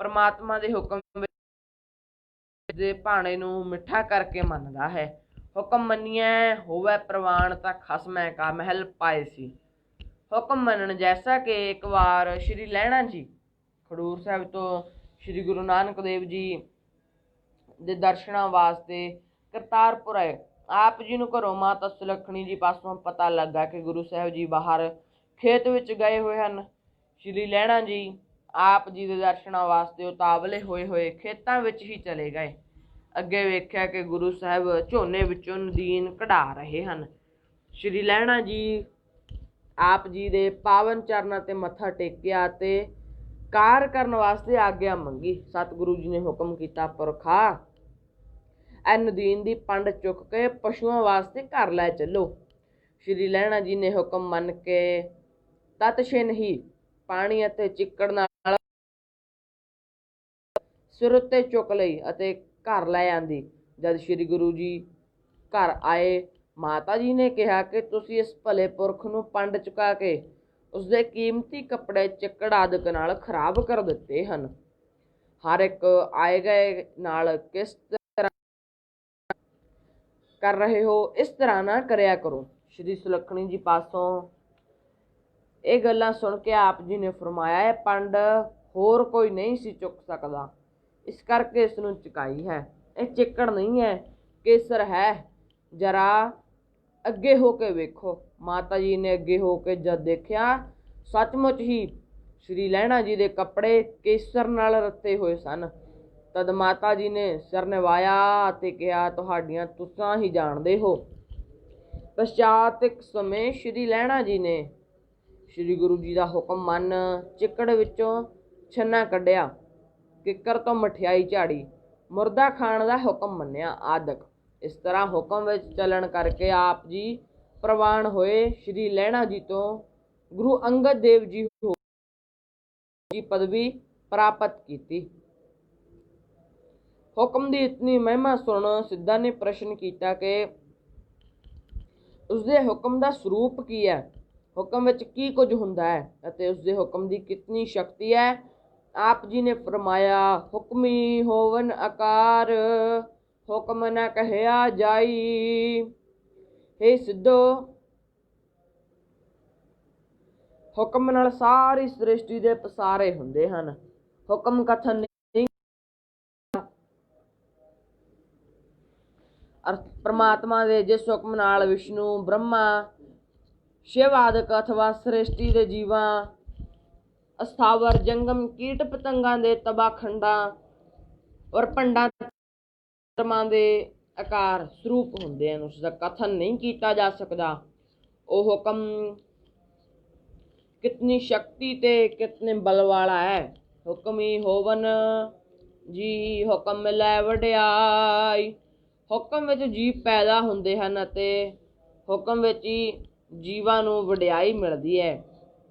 ਪਰਮਾਤਮਾ ਦੇ ਹੁਕਮ ਦੇ ਭਾਣੇ ਨੂੰ ਮਿੱਠਾ ਕਰਕੇ ਮੰਨਦਾ ਹੈ। ਹੁਕਮ ਮੰਨਿਐ ਹੋਵੇ ਪ੍ਰਵਾਨ ਤਾਂ ਖਸਮੈ ਕਾ ਮਹਿਲ ਪਾਏ ਸੀ। ਹੁਕਮ ਮੰਨਣ ਜੈਸਾ ਕਿ ਇੱਕ ਵਾਰ ਸ਼੍ਰੀ ਲਹਿਣਾ ਜੀ ਖਡੂਰ ਸਾਹਿਬ ਤੋਂ ਸ਼੍ਰੀ ਗੁਰੂ ਨਾਨਕ ਦੇਵ ਜੀ ਦੇ ਦਰਸ਼ਨਾਂ ਵਾਸਤੇ ਕਰਤਾਰਪੁਰ ਆਏ। ਆਪ ਜੀ ਨੂੰ ਘਰੋਂ ਮਾਤਾ ਸੁਲੱਖਣੀ ਜੀ ਪਾਸੋਂ ਪਤਾ ਲੱਗਾ ਕਿ ਗੁਰੂ ਸਾਹਿਬ ਜੀ ਬਾਹਰ ਖੇਤ ਵਿੱਚ ਗਏ ਹੋਏ ਹਨ। ਸ਼੍ਰੀ ਲਹਿਣਾ ਜੀ ਆਪ ਜੀ ਦੇ ਦਰਸ਼ਨਾਂ ਵਾਸਤੇ ਉਤਾਵਲੇ ਹੋਏ ਖੇਤਾਂ ਵਿੱਚ ਹੀ ਚਲੇ ਗਏ। ਅੱਗੇ ਵੇਖਿਆ ਕਿ ਗੁਰੂ ਸਾਹਿਬ ਝੋਨੇ ਵਿੱਚੋਂ ਨਦੀਨ ਕਢਾ ਰਹੇ ਹਨ। ਸ਼੍ਰੀ ਲਹਿਣਾ ਜੀ ਆਪ ਜੀ ਦੇ ਪਾਵਨ ਚਰਨਾਂ ਤੇ ਮੱਥਾ ਟੇਕਿਆ ਅਤੇ ਕਾਰ ਕਰਨ ਵਾਸਤੇ ਆਗਿਆ ਮੰਗੀ। ਸਤਿਗੁਰੂ ਜੀ ਨੇ ਹੁਕਮ ਕੀਤਾ, ਪੁਰਖਾ ਇਹ ਨਦੀਨ ਦੀ ਪੰਡ ਚੁੱਕ ਕੇ ਪਸ਼ੂਆਂ ਵਾਸਤੇ ਘਰ ਲੈ ਚੱਲੋ। ਸ਼੍ਰੀ ਲਹਿਣਾ ਜੀ ਨੇ ਹੁਕਮ ਮੰਨ ਕੇ ਤਤਛਿਨ ਹੀ ਪਾਣੀ ਅਤੇ ਚਿੱਕੜ ਨਾਲ ਸਿਰ ਉੱਤੇ ਚੁੱਕ ਲਈ ਅਤੇ ਘਰ ਲੈ ਆਂਦੀ। ਜਦ ਸ਼੍ਰੀ ਗੁਰੂ ਜੀ ਘਰ ਆਏ, ਮਾਤਾ ਜੀ ਨੇ ਕਿਹਾ ਕਿ ਤੁਸੀਂ ਇਸ ਭਲੇ ਪੁਰਖ ਨੂੰ ਪੰਡ ਚੁਕਾ ਕੇ ਉਸਦੇ ਕੀਮਤੀ ਕੱਪੜੇ ਚਿੱਕੜ ਆਦਿਕ ਨਾਲ ਖਰਾਬ ਕਰ ਦਿੱਤੇ ਹਨ। ਹਰ ਇੱਕ ਆਏ ਗਏ ਨਾਲ ਕਿਸ ਤਰ੍ਹਾਂ ਕਰ ਰਹੇ ਹੋ, ਇਸ ਤਰ੍ਹਾਂ ਨਾ ਕਰਿਆ ਕਰੋ। ਸ਼੍ਰੀ ਸੁਲੱਖਣੀ ਜੀ ਪਾਸੋਂ ਇਹ ਗੱਲਾਂ ਸੁਣ ਕੇ ਆਪ ਜੀ ਨੇ ਫਰਮਾਇਆ, ਇਹ ਪੰਡ ਹੋਰ ਕੋਈ ਨਹੀਂ ਸੀ ਚੁੱਕ ਸਕਦਾ, ਇਸ ਕਰਕੇ ਇਸ ਨੂੰ ਚੁਕਾਈ ਹੈ। ਇਹ ਚਿੱਕੜ ਨਹੀਂ ਹੈ, ਕੇਸਰ ਹੈ, ਜਰਾ ਅੱਗੇ ਹੋ ਕੇ ਵੇਖੋ। ਮਾਤਾ ਜੀ ਨੇ ਅੱਗੇ ਹੋ ਕੇ ਜਦ ਦੇਖਿਆ, ਸੱਚਮੁੱਚ ਹੀ ਸ਼੍ਰੀ ਲਹਿਣਾ ਜੀ ਦੇ ਕੱਪੜੇ ਕੇਸਰ ਨਾਲ ਰੱਤੇ ਹੋਏ ਸਨ। ਤਦ ਮਾਤਾ ਜੀ ਨੇ ਸਿਰ ਨਿਵਾਇਆ ਅਤੇ ਕਿਹਾ, ਤੁਹਾਡੀਆਂ ਤੁਸਾਂ ਹੀ ਜਾਣਦੇ ਹੋ। ਪਛਾਤ ਇੱਕ ਸਮੇਂ ਸ਼੍ਰੀ ਲਹਿਣਾ ਜੀ ਨੇ ਸ਼੍ਰੀ ਗੁਰੂ ਜੀ ਦਾ ਹੁਕਮ ਮੰਨ ਚਿੱਕੜ ਵਿੱਚੋਂ ਛੰਨਾ ਕੱਢਿਆ, ਕਿੱਕਰ ਤੋਂ ਮਠਿਆਈ ਝਾੜੀ, ਮੁਰਦਾ ਖਾਣ ਦਾ ਹੁਕਮ ਮੰਨਿਆ ਆਦਿਕ। ਇਸ ਤਰ੍ਹਾਂ ਹੁਕਮ ਵਿੱਚ ਚੱਲਣ ਕਰਕੇ ਆਪ ਜੀ ਪ੍ਰਵਾਨ ਹੋਏ। ਸ਼੍ਰੀ ਲਹਿਣਾ ਜੀ ਤੋਂ ਗੁਰੂ ਅੰਗਦ ਦੇਵ ਜੀ ਦੀ ਪਦਵੀ ਪ੍ਰਾਪਤ ਕੀਤੀ। ਹੁਕਮ ਦੀ ਇਤਨੀ ਮਹਿਮਾ ਸੁਣ ਸਿੱਧਾ ਨੇ ਪ੍ਰਸ਼ਨ ਕੀਤਾ ਕਿ ਉਸਦੇ ਹੁਕਮ ਦਾ ਸਰੂਪ ਕੀ ਹੈ, ਹੁਕਮ ਵਿੱਚ ਕੀ ਕੁਝ ਹੁੰਦਾ ਹੈ ਅਤੇ ਉਸਦੇ ਹੁਕਮ ਦੀ ਕਿਤਨੀ ਸ਼ਕਤੀ ਹੈ। ਆਪ ਜੀ ਨੇ ਫਰਮਾਇਆ, ਹੁਕਮੀ ਹੋਵਨ ਆਕਾਰ ਹੁਕਮ ਨ ਕਹਿਆ ਜਾਈ। ਹੇ ਸਿੱਧੋ, ਹੁਕਮ ਨਾਲ ਸਾਰੀ ਸ੍ਰਿਸ਼ਟੀ ਦੇ ਪਸਾਰੇ ਹੁੰਦੇ ਹਨ, ਹੁਕਮ ਕਥਨ ਨਹੀਂ। परमात्मा दे जिस हुक्म नाल विष्णु ब्रह्मा शिव आदि अथवा सृष्टि दे जीवां अस्थावर जंगम कीट पतंगां दे तबाखंडां और भंडां धर्मां दे आकार स्वरूप हुंदे हैं, उसका कथन नहीं किया जा सकता। वो हुक्म कितनी शक्ति ते कितने बल वाला है। हुक्म ही होवन जी हुक्म मिलै वड्याई। हुक्म विच जीव पैदा हुंदे हन अते हुक्म विच ही जीवां नूं वड्याई मिलदी है।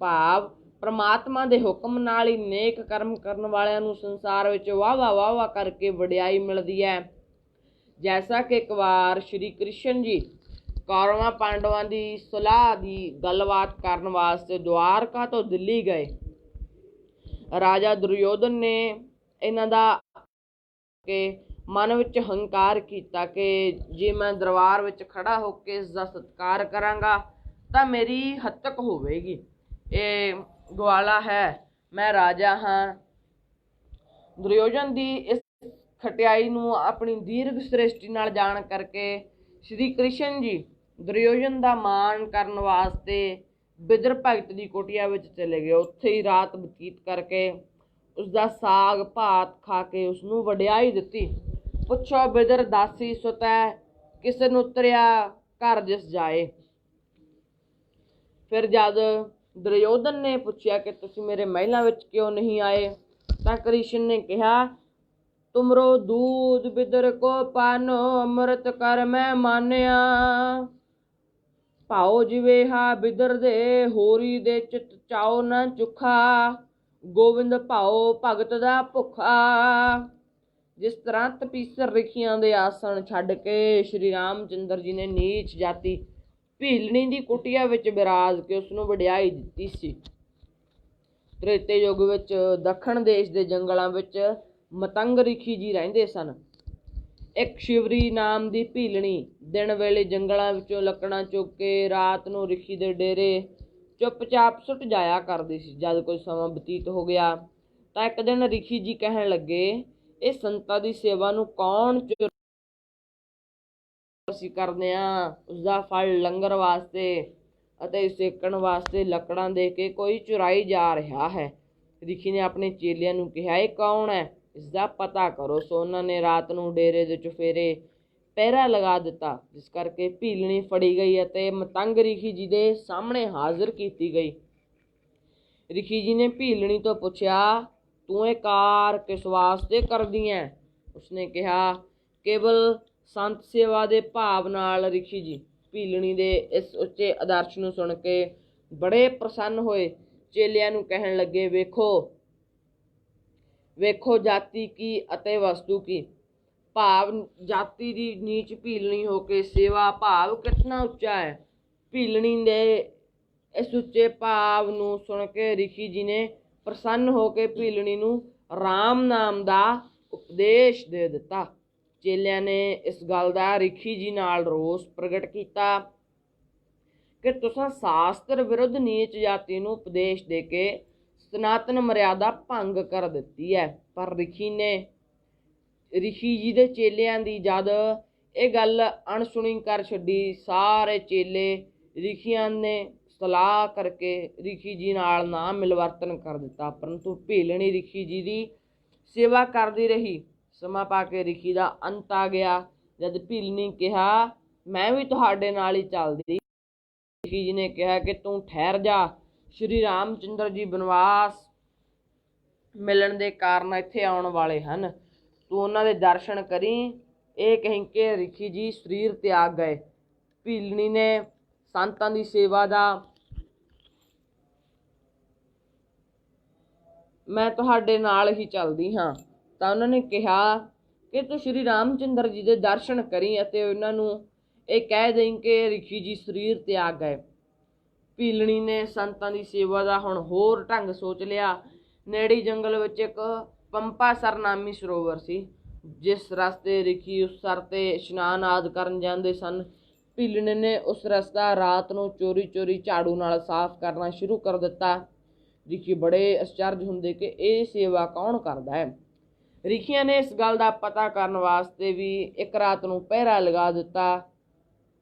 भाव परमात्मा दे हुक्म नाल ही नेक कर्म करन वालियां नूं संसार विच वाह करके वड्याई मिलदी है। जैसा कि एक बार श्री कृष्ण जी कौरवां पांडवां दी सलाह दी गलबात करन वास्ते द्वारका तो दिल्ली गए। राजा दुर्योधन ने इन्हां दा के मन विच हंकार किया कि जे मैं दरबार विच खड़ा होके इसका सत्कार करांगा तां मेरी हत्तक होवेगी। ये ग्वाला है, मैं राजा हाँ। दुर्योधन दी इस खटियाई नूं अपनी दीर्घ सृष्टि नाल जाण करके श्री कृष्ण जी दुर्योधन दा मान करन वास्ते बिदर भगत दी कुटिया विच चले गए। उत्थे ही रात बतीत करके उसका साग भात खा के उसनूं वड्याई दित्ती। पुछो बिदर दासी सुतै किस नूं तरिया घर जिस जाए। फिर जद दुर्योधन ने पूछा कि तुसीं मेरे महलों विच क्यों नहीं आए, तां कृष्ण ने कहा तुमरो दूध बिदर को पानो अमृत कर मैं मानिया। भाओ जिवेहा बिदर दे होरी दे चित चाओ न चुखा। गोविंद भाओ भगत दा भुखा। जिस तरह तपीसर रिखियां दे आसन छड्ड के श्री रामचंद्र जी ने नीच जाति भीलनी दी कुटिया विच बिराज के उसनूं वड्याई दित्ती सी। त्रेते युग विच दखण देश दे जंगलां विच मतंग रिखी जी रहिंदे सन। एक शिवरी नाम दी भीलनी दिन वेले जंगलां विचों लकड़ां चुक के रात नूं रिखी दे डेरे चुपचाप सुट जाया करदी सी। जद कोई समां बतीत हो गया तां एक दिन रिखी जी कहण लगे इह संतां दी सेवा नूं कौण ਅਸੀਂ ਕਰਦੇ ਹਾਂ, ਉਸਦਾ ਫਲ ਲੰਗਰ ਵਾਸਤੇ ਅਤੇ ਸੇਕਣ ਵਾਸਤੇ ਲੱਕੜਾਂ ਦੇ ਕੇ ਕੋਈ ਚੁਰਾਈ ਜਾ ਰਿਹਾ ਹੈ। ਰਿਖੀ ਨੇ ਆਪਣੇ ਚੇਲਿਆਂ ਨੂੰ ਕਿਹਾ ਇਹ ਕੌਣ ਹੈ, ਇਸਦਾ ਪਤਾ ਕਰੋ। ਸੋ ਉਹਨਾਂ ਨੇ ਰਾਤ ਨੂੰ ਡੇਰੇ ਦੇ ਚੁਫੇਰੇ ਪਹਿਰਾ ਲਗਾ ਦਿੱਤਾ, ਜਿਸ ਕਰਕੇ ਭੀਲਣੀ ਫੜੀ ਗਈ ਅਤੇ ਮਤੰਗ ਰਿਖੀ ਜੀ ਦੇ ਸਾਹਮਣੇ ਹਾਜ਼ਰ ਕੀਤੀ ਗਈ। ਰਿਖੀ ਜੀ ਨੇ ਭੀਲਣੀ ਤੋਂ ਪੁੱਛਿਆ ਤੂੰ ਇਹ ਕਾਰ ਕਿਸ ਵਾਸਤੇ ਕਰਦੀ ਹੈ। ਉਸਨੇ ਕਿਹਾ ਕੇਵਲ ਸੰਤ ਸੇਵਾ ਦੇ ਭਾਵ ਨਾਲ। ਰਿਖੀ ਜੀ ਭੀਲਣੀ ਦੇ ਇਸ ਉੱਚੇ ਆਦਰਸ਼ ਨੂੰ ਸੁਣ ਕੇ ਬੜੇ ਪ੍ਰਸੰਨ ਹੋਏ। ਚੇਲਿਆਂ ਨੂੰ ਕਹਿਣ ਲੱਗੇ ਵੇਖੋ ਵੇਖੋ ਜਾਤੀ ਕੀ ਅਤੇ ਵਸਤੂ ਕੀ। ਭਾਵ ਜਾਤੀ ਦੀ ਨੀਚ ਭੀਲਣੀ ਹੋ ਕੇ ਸੇਵਾ ਭਾਵ ਕਿਤਨਾ ਉੱਚਾ ਹੈ। ਭੀਲਣੀ ਦੇ ਇਸ ਉੱਚੇ ਭਾਵ ਨੂੰ ਸੁਣ ਕੇ ਰਿਖੀ ਜੀ ਨੇ ਪ੍ਰਸੰਨ ਹੋ ਕੇ ਭੀਲਣੀ ਨੂੰ ਰਾਮ ਨਾਮ ਦਾ ਉਪਦੇਸ਼ ਦੇ ਦਿੱਤਾ। ਚੇਲਿਆਂ ਨੇ ਇਸ ਗੱਲ ਦਾ ਰਿਖੀ ਜੀ ਨਾਲ ਰੋਸ ਪ੍ਰਗਟ ਕੀਤਾ ਕਿ ਤੁਸਾਂ ਸ਼ਾਸਤਰ ਵਿਰੁੱਧ ਨੀਚ ਜਾਤੀ ਨੂੰ ਉਪਦੇਸ਼ ਦੇ ਕੇ ਸਨਾਤਨ ਮਰਿਆਦਾ ਭੰਗ ਕਰ ਦਿੱਤੀ ਹੈ। ਪਰ ਰਿਖੀ ਜੀ ਦੇ ਚੇਲਿਆਂ ਦੀ ਜਦ ਇਹ ਗੱਲ ਅਣਸੁਣੀ ਕਰ ਛੱਡੀ, ਸਾਰੇ ਚੇਲੇ ਰਿਖੀਆਂ ਨੇ ਸਲਾਹ ਕਰਕੇ ਰਿਖੀ ਜੀ ਨਾਲ ਨਾ ਮਿਲਵਰਤਨ ਕਰ ਦਿੱਤਾ। ਪਰੰਤੂ ਭੀਲਣੀ ਰਿਖੀ ਜੀ ਦੀ ਸੇਵਾ ਕਰਦੀ ਰਹੀ। ਸਮਾਂ ਪਾ ਕੇ ਰਿਖੀ ਦਾ ਅੰਤ ਆ ਗਿਆ। ਜਦ ਭੀਲਣੀ ਕਿਹਾ ਮੈਂ ਵੀ ਤੁਹਾਡੇ ਨਾਲ ਹੀ ਚੱਲਦੀ, ਰਿਖੀ ਜੀ ਨੇ ਕਿਹਾ ਕਿ ਤੂੰ ਠਹਿਰ ਜਾ। ਸ਼੍ਰੀ ਰਾਮਚੰਦਰ ਜੀ ਬਨਵਾਸ ਮਿਲਣ ਦੇ ਕਾਰਨ ਇੱਥੇ ਆਉਣ ਵਾਲੇ ਹਨ, ਤੂੰ ਉਹਨਾਂ ਦੇ ਦਰਸ਼ਨ ਕਰੀ। ਇਹ ਕਹਿ ਕੇ ਰਿਖੀ ਜੀ ਸਰੀਰ ਤਿਆਗ ਗਏ। ਭੀਲਣੀ ਨੇ ਸੰਤਾਂ ਦੀ ਸੇਵਾ ਦਾ ਮੈਂ ਤੁਹਾਡੇ ਨਾਲ ਹੀ ਚੱਲਦੀ ਹਾਂ ਤਾਂ ਉਹਨਾਂ ਨੇ ਕਿਹਾ ਕਿ ਤੂੰ ਸ਼੍ਰੀ ਰਾਮਚੰਦਰ ਜੀ ਦੇ ਦਰਸ਼ਨ ਕਰੀ ਅਤੇ ਉਹਨਾਂ ਨੂੰ ਇਹ ਕਹਿ ਦੇਈਂ ਕਿ ਰਿਖੀ ਜੀ ਸਰੀਰ ਤਿਆਗ ਗਏ। ਭੀਲਣੀ ਨੇ ਸੰਤਾਂ ਦੀ ਸੇਵਾ ਦਾ ਹੁਣ ਹੋਰ ਢੰਗ ਸੋਚ ਲਿਆ। ਨੇੜੇ ਜੰਗਲ ਵਿੱਚ ਇੱਕ ਪੰਪਾ ਸਰ ਨਾਮੀ ਸਰੋਵਰ ਸੀ, ਜਿਸ ਰਸਤੇ ਰਿਖੀ ਉਸ ਸਰ 'ਤੇ ਇਸ਼ਨਾਨ ਆਦਿ ਕਰਨ ਜਾਂਦੇ ਸਨ। ਭੀਲਣੀ ਨੇ ਉਸ ਰਸਤਾ ਰਾਤ ਨੂੰ ਚੋਰੀ ਚੋਰੀ ਝਾੜੂ ਨਾਲ ਸਾਫ਼ ਕਰਨਾ ਸ਼ੁਰੂ ਕਰ ਦਿੱਤਾ। ਰਿਖੀ ਬੜੇ ਅਚਰਜ ਹੁੰਦੇ ਕਿ ਇਹ ਸੇਵਾ ਕੌਣ ਕਰਦਾ ਹੈ। ਰਿਖੀਆਂ ਨੇ ਇਸ ਗੱਲ ਦਾ ਪਤਾ ਕਰਨ ਵਾਸਤੇ ਵੀ ਇੱਕ ਰਾਤ ਨੂੰ ਪਹਿਰਾ ਲਗਾ ਦਿੱਤਾ।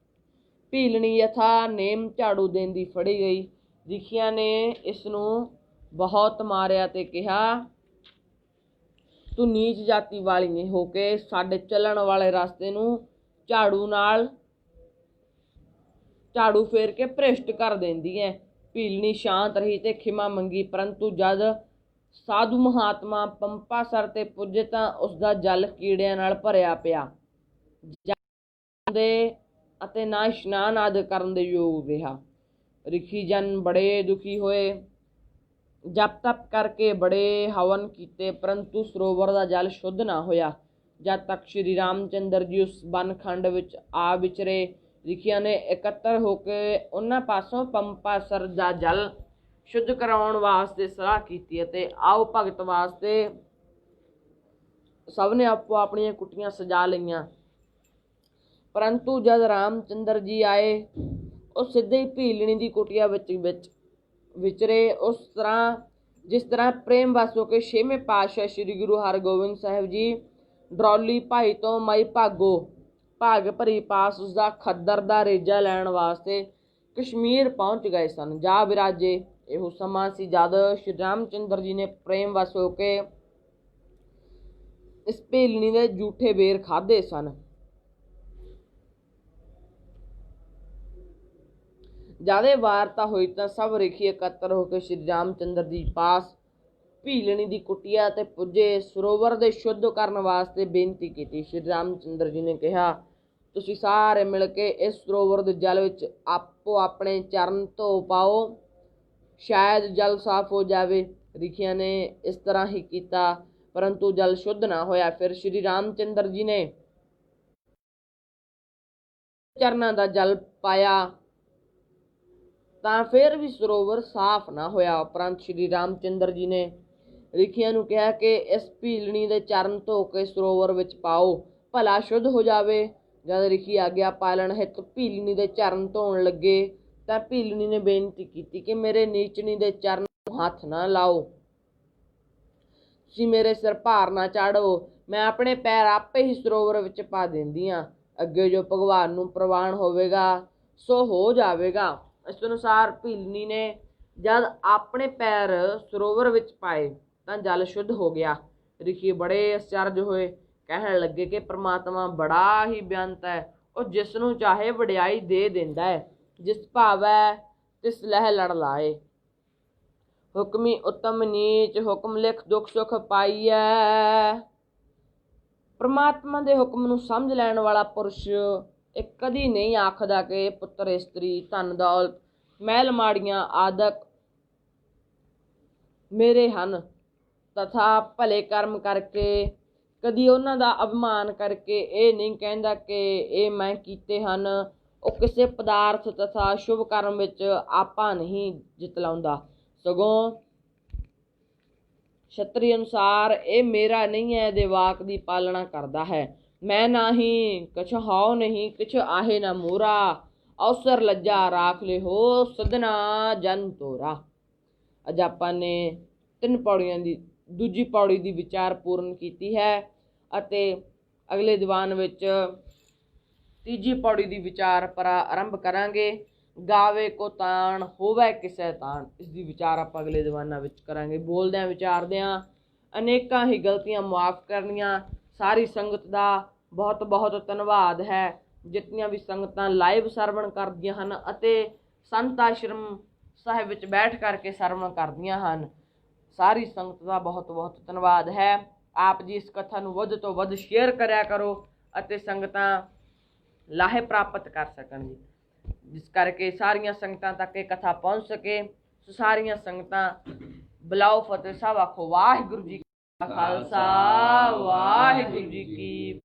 ਭੀਲਣੀ ਯਥਾ ਨੇਮ ਝਾੜੂ ਦੇਂਦੀ ਫੜੀ ਗਈ। ਰਿਖੀਆਂ ਨੇ ਇਸ ਨੂੰ ਬਹੁਤ ਮਾਰਿਆ ਤੇ ਕਿਹਾ, ਤੂੰ ਨੀਚ ਜਾਤੀ ਵਾਲੀ ਨਹੀਂ ਹੋ ਕੇ ਸਾਡੇ ਚੱਲਣ ਵਾਲੇ ਰਸਤੇ ਨੂੰ ਝਾੜੂ ਫੇਰ ਕੇ ਭ੍ਰਿਸ਼ਟ ਕਰ ਦਿੰਦੀ ਹੈ। ਭੀਲਣੀ ਸ਼ਾਂਤ ਰਹੀ ਤੇ ਖਿਮਾ ਮੰਗੀ, ਪਰੰਤੂ ਜਦ ਸਾਧੂ ਮਹਾਤਮਾ ਪੰਪਾਸਰ ਤੇ ਪੁੱਜੇ ਤਾਂ ਉਸਦਾ ਜਲ ਕੀੜਿਆਂ ਨਾਲ ਭਰਿਆ ਪਿਆ ਦੇ ਅਤੇ ਨਾ ਇਸ਼ਨਾਨ ਆਦਿ ਕਰਨ ਦੇ ਯੋਗ ਰਿਹਾ। ਰਿਖੀ ਜਨ ਬੜੇ ਦੁਖੀ ਹੋਏ, ਜਪ ਤਪ ਕਰਕੇ ਬੜੇ ਹਵਨ ਕੀਤੇ, ਪਰੰਤੂ ਸਰੋਵਰ ਦਾ ਜਲ ਸ਼ੁੱਧ ਨਾ ਹੋਇਆ। ਜਦ ਤੱਕ ਸ਼੍ਰੀ ਰਾਮ ਚੰਦਰ ਜੀ ਉਸ ਬਨਖੰਡ ਵਿੱਚ ਆ ਵਿਚਰੇ, ਰਿਖੀਆਂ ਨੇ ਇਕੱਤਰ ਹੋ ਕੇ ਉਹਨਾਂ ਪਾਸੋਂ ਪੰਪਾਸਰ ਦਾ ਜਲ ਸ਼ੁੱਧ ਕਰਾਉਣ ਵਾਸਤੇ ਸਲਾਹ ਕੀਤੀ ਅਤੇ ਆਓ ਭਗਤ ਵਾਸਤੇ ਸਭ ਨੇ ਆਪੋ ਆਪਣੀਆਂ ਕੁਟੀਆਂ ਸਜਾ ਲਈਆਂ। ਪਰੰਤੂ ਜਦ ਰਾਮ ਚੰਦਰ ਜੀ ਆਏ, ਉਹ ਸਿੱਧੇ ਹੀ ਭੀਲਣੀ ਦੀ ਕੁਟੀਆ ਵਿੱਚ ਵਿਚਰੇ। ਉਸ ਤਰ੍ਹਾਂ ਜਿਸ ਤਰ੍ਹਾਂ ਪ੍ਰੇਮ ਵਸ ਹੋ ਕੇ 6ਵੇਂ ਪਾਤਸ਼ਾਹ ਸ਼੍ਰੀ ਗੁਰੂ ਹਰਗੋਬਿੰਦ ਸਾਹਿਬ ਜੀ ਡਰੌਲੀ ਭਾਈ ਤੋਂ ਮਈ ਭਾਗ ਭਰੀ ਪਾਸ ਉਸਦਾ ਖੱਦਰ ਦਾ ਰੇਜਾ ਲੈਣ ਵਾਸਤੇ ਕਸ਼ਮੀਰ ਪਹੁੰਚ ਗਏ ਸਨ, ਜਾ ਵਿਰਾਜੇ। ਇਹੋ ਸਮਾਂ ਸੀ ਜਦ ਸ਼੍ਰੀ ਰਾਮ ਚੰਦਰ ਜੀ ਨੇ ਪ੍ਰੇਮ ਵਸ ਹੋ ਕੇ ਇਸ ਭੀਲਣੀ ਦੇ ਜੂਠੇ ਬੇਰ ਖਾਧੇ ਸਨ। ਜਦ ਵਾਰਤਾ ਹੋਈ ਤਾਂ ਸਭ ਰਿਖੀ ਇਕੱਤਰ ਹੋ ਕੇ ਸ਼੍ਰੀ ਰਾਮ ਚੰਦਰ ਜੀ ਪਾਸ ਭੀਲਣੀ ਦੀ ਕੁਟੀਆ ਤੇ ਪੁੱਜੇ। ਸਰੋਵਰ ਦੇ ਸ਼ੁੱਧ ਕਰਨ ਵਾਸਤੇ ਬੇਨਤੀ ਕੀਤੀ। ਸ਼੍ਰੀ ਰਾਮ ਚੰਦਰ ਜੀ ਨੇ ਕਿਹਾ, ਤੁਸੀਂ ਸਾਰੇ ਮਿਲ ਕੇ ਇਸ ਸਰੋਵਰ ਦੇ ਜਲ ਵਿੱਚ ਆਪੋ ਆਪਣੇ ਚਰਨ ਧੋ ਪਾਓ, ਸ਼ਾਇਦ ਜਲ ਸਾਫ਼ ਹੋ ਜਾਵੇ। ਰਿਖੀਆਂ ਨੇ ਇਸ ਤਰ੍ਹਾਂ ਹੀ ਕੀਤਾ, ਪਰੰਤੂ ਜਲ ਸ਼ੁੱਧ ਨਾ ਹੋਇਆ। ਫਿਰ ਸ਼੍ਰੀ ਰਾਮ ਚੰਦਰ ਜੀ ਨੇ ਚਰਨਾਂ ਦਾ ਜਲ ਪਾਇਆ ਤਾਂ ਫਿਰ ਵੀ ਸਰੋਵਰ ਸਾਫ਼ ਨਾ ਹੋਇਆ। ਉਪਰੰਤ ਸ਼੍ਰੀ ਰਾਮ ਚੰਦਰ ਜੀ ਨੇ ਰਿਖੀਆਂ ਨੂੰ ਕਿਹਾ ਕਿ ਇਸ ਭੀਲਣੀ ਦੇ ਚਰਨ ਧੋ ਕੇ ਸਰੋਵਰ ਵਿੱਚ ਪਾਓ, ਭਲਾ ਸ਼ੁੱਧ ਹੋ ਜਾਵੇ। ਜਦ ਰਿਖੀ ਆਗਿਆ ਪਾਲਣ ਹਿੱਤ ਭੀਲਣੀ ਦੇ ਚਰਨ ਧੋਣ ਲੱਗੇ ਤਾਂ ਭੀਲਣੀ ਨੇ ਬੇਨਤੀ ਕੀਤੀ ਕਿ ਮੇਰੇ ਨੀਚਣੀ ਦੇ ਚਰਨ ਨੂੰ ਹੱਥ ਨਾ ਲਾਓ, ਤੁਸੀਂ ਮੇਰੇ ਸਿਰ ਭਾਰ ਨਾ ਚਾੜੋ, ਮੈਂ ਆਪਣੇ ਪੈਰ ਆਪੇ ਹੀ ਸਰੋਵਰ ਵਿੱਚ ਪਾ ਦਿੰਦੀ ਹਾਂ, ਅੱਗੇ ਜੋ ਭਗਵਾਨ ਨੂੰ ਪ੍ਰਵਾਨ ਹੋਵੇਗਾ ਸੋ ਹੋ ਜਾਵੇਗਾ। ਇਸ ਅਨੁਸਾਰ ਭੀਲਣੀ ਨੇ ਜਦ ਆਪਣੇ ਪੈਰ ਸਰੋਵਰ ਵਿੱਚ ਪਾਏ ਤਾਂ ਜਲ ਸ਼ੁੱਧ ਹੋ ਗਿਆ। ਰਿਖੀ ਬੜੇ ਅਚਰਜ ਹੋਏ, ਕਹਿਣ ਲੱਗੇ ਕਿ ਪ੍ਰਮਾਤਮਾ ਬੜਾ ਹੀ ਬੇਅੰਤ ਹੈ, ਉਹ ਜਿਸ ਨੂੰ ਚਾਹੇ ਵਡਿਆਈ ਦੇ ਦਿੰਦਾ ਹੈ, ਜਿਸ ਭਾਵੈ ਤਿਸ ਲਹਿ ਲੜ ਲਾਏ। ਹੁਕਮੀ ਉੱਤਮ ਨੀਚ, ਹੁਕਮ ਲਿਖ ਦੁੱਖ ਸੁੱਖ ਪਾਈਐ। ਪ੍ਰਮਾਤਮਾ ਦੇ ਹੁਕਮ ਨੂੰ ਸਮਝ ਲੈਣ ਵਾਲਾ ਪੁਰਸ਼ ਇਹ ਕਦੀ ਨਹੀਂ ਆਖਦਾ ਕਿ ਪੁੱਤਰ ਇਸਤਰੀ ਧਨ ਦੌਲਤ ਮਹਿਲ ਮਾੜੀਆਂ ਆਦਿਕ ਮੇਰੇ ਹਨ, ਤਥਾ ਭਲੇ ਕਰਮ ਕਰਕੇ ਕਦੀ ਉਹਨਾਂ ਦਾ ਅਭਿਮਾਨ ਕਰਕੇ ਇਹ ਨਹੀਂ ਕਹਿੰਦਾ ਕਿ ਇਹ ਮੈਂ ਕੀਤੇ ਹਨ। ਉਹ ਕਿਸੇ ਪਦਾਰਥ ਤਥਾ ਸ਼ੁਭ ਕਰਮ ਵਿੱਚ ਆਪਾ ਨਹੀਂ ਜਿਤਲਾਉਂਦਾ, ਸਗੋਂ ਛਤਰੀ ਅਨੁਸਾਰ ਇਹ ਮੇਰਾ ਨਹੀਂ ਹੈ ਦੇ ਵਾਕ ਦੀ ਪਾਲਣਾ ਕਰਦਾ ਹੈ। ਮੈਂ ਨਾਹੀਂ ਕਛ ਹਾਉ ਨਹੀਂ, ਕਿਛ ਆਹੇ ਨਾ ਮੋਰਾ, ਅਵਸਰ ਲੱਜਾ ਰਾਖ ਲੈ ਹੋ ਸਦਨਾ ਜਨ ਤੋਰਾ। ਅੱਜ ਆਪਾਂ ਨੇ 3 ਪੌੜੀਆਂ ਦੀ ਦੂਜੀ ਪੌੜੀ ਦੀ ਵਿਚਾਰ ਪੂਰਨ ਕੀਤੀ ਹੈ ਅਤੇ ਅਗਲੇ ਦੀਵਾਨ ਵਿੱਚ ਤੀਜੀ ਪੌੜੀ ਦੀ ਵਿਚਾਰ ਆਰੰਭ ਕਰਾਂਗੇ। ਗਾਵੇ ਕੋ ਤਾਣ ਹੋਵੇ ਕਿਸੇ ਤਾਣ, ਇਸ ਦੀ ਵਿਚਾਰ ਆਪਾਂ ਅਗਲੇ ਦੀਵਾਨਾਂ ਵਿੱਚ ਕਰਾਂਗੇ। ਬੋਲਦਿਆਂ ਵਿਚਾਰਦਿਆਂ ਅਨੇਕਾਂ ਹੀ ਗਲਤੀਆਂ ਮੁਆਫ ਕਰਨੀਆਂ। ਸਾਰੀ ਸੰਗਤ ਦਾ ਬਹੁਤ ਬਹੁਤ ਧੰਨਵਾਦ ਹੈ। ਜਿਤਨੀਆਂ ਵੀ ਸੰਗਤਾਂ ਲਾਈਵ ਸਰਵਣ ਕਰਦੀਆਂ ਹਨ ਅਤੇ ਸੰਤ ਆਸ਼ਰਮ ਸਾਹਿਬ ਵਿੱਚ ਬੈਠ ਕਰਕੇ ਸਰਵਣ ਕਰਦੀਆਂ ਹਨ, ਸਾਰੀ ਸੰਗਤ ਦਾ ਬਹੁਤ ਬਹੁਤ ਧੰਨਵਾਦ ਹੈ। ਆਪ ਜੀ ਇਸ ਕਥਾ ਨੂੰ ਵੱਧ ਤੋਂ ਵੱਧ ਸ਼ੇਅਰ ਕਰਿਆ ਕਰੋ ਅਤੇ ਸੰਗਤਾਂ ਲਾਹੇ ਪ੍ਰਾਪਤ ਕਰ ਸਕਣ ਜੀ, ਜਿਸ ਕਰਕੇ ਸਾਰੀਆਂ ਸੰਗਤਾਂ ਤੱਕ ਇਹ ਕਥਾ ਪਹੁੰਚ ਸਕੇ। ਸੋ ਸਾਰੀਆਂ ਸੰਗਤਾਂ ਬੁਲਾਓ ਫਤਿਹ ਸਾਹਿਬ ਆਖੋ। ਵਾਹਿਗੁਰੂ ਜੀ ਕਾ ਖਾਲਸਾ, ਵਾਹਿਗੁਰੂ ਜੀ ਕੀ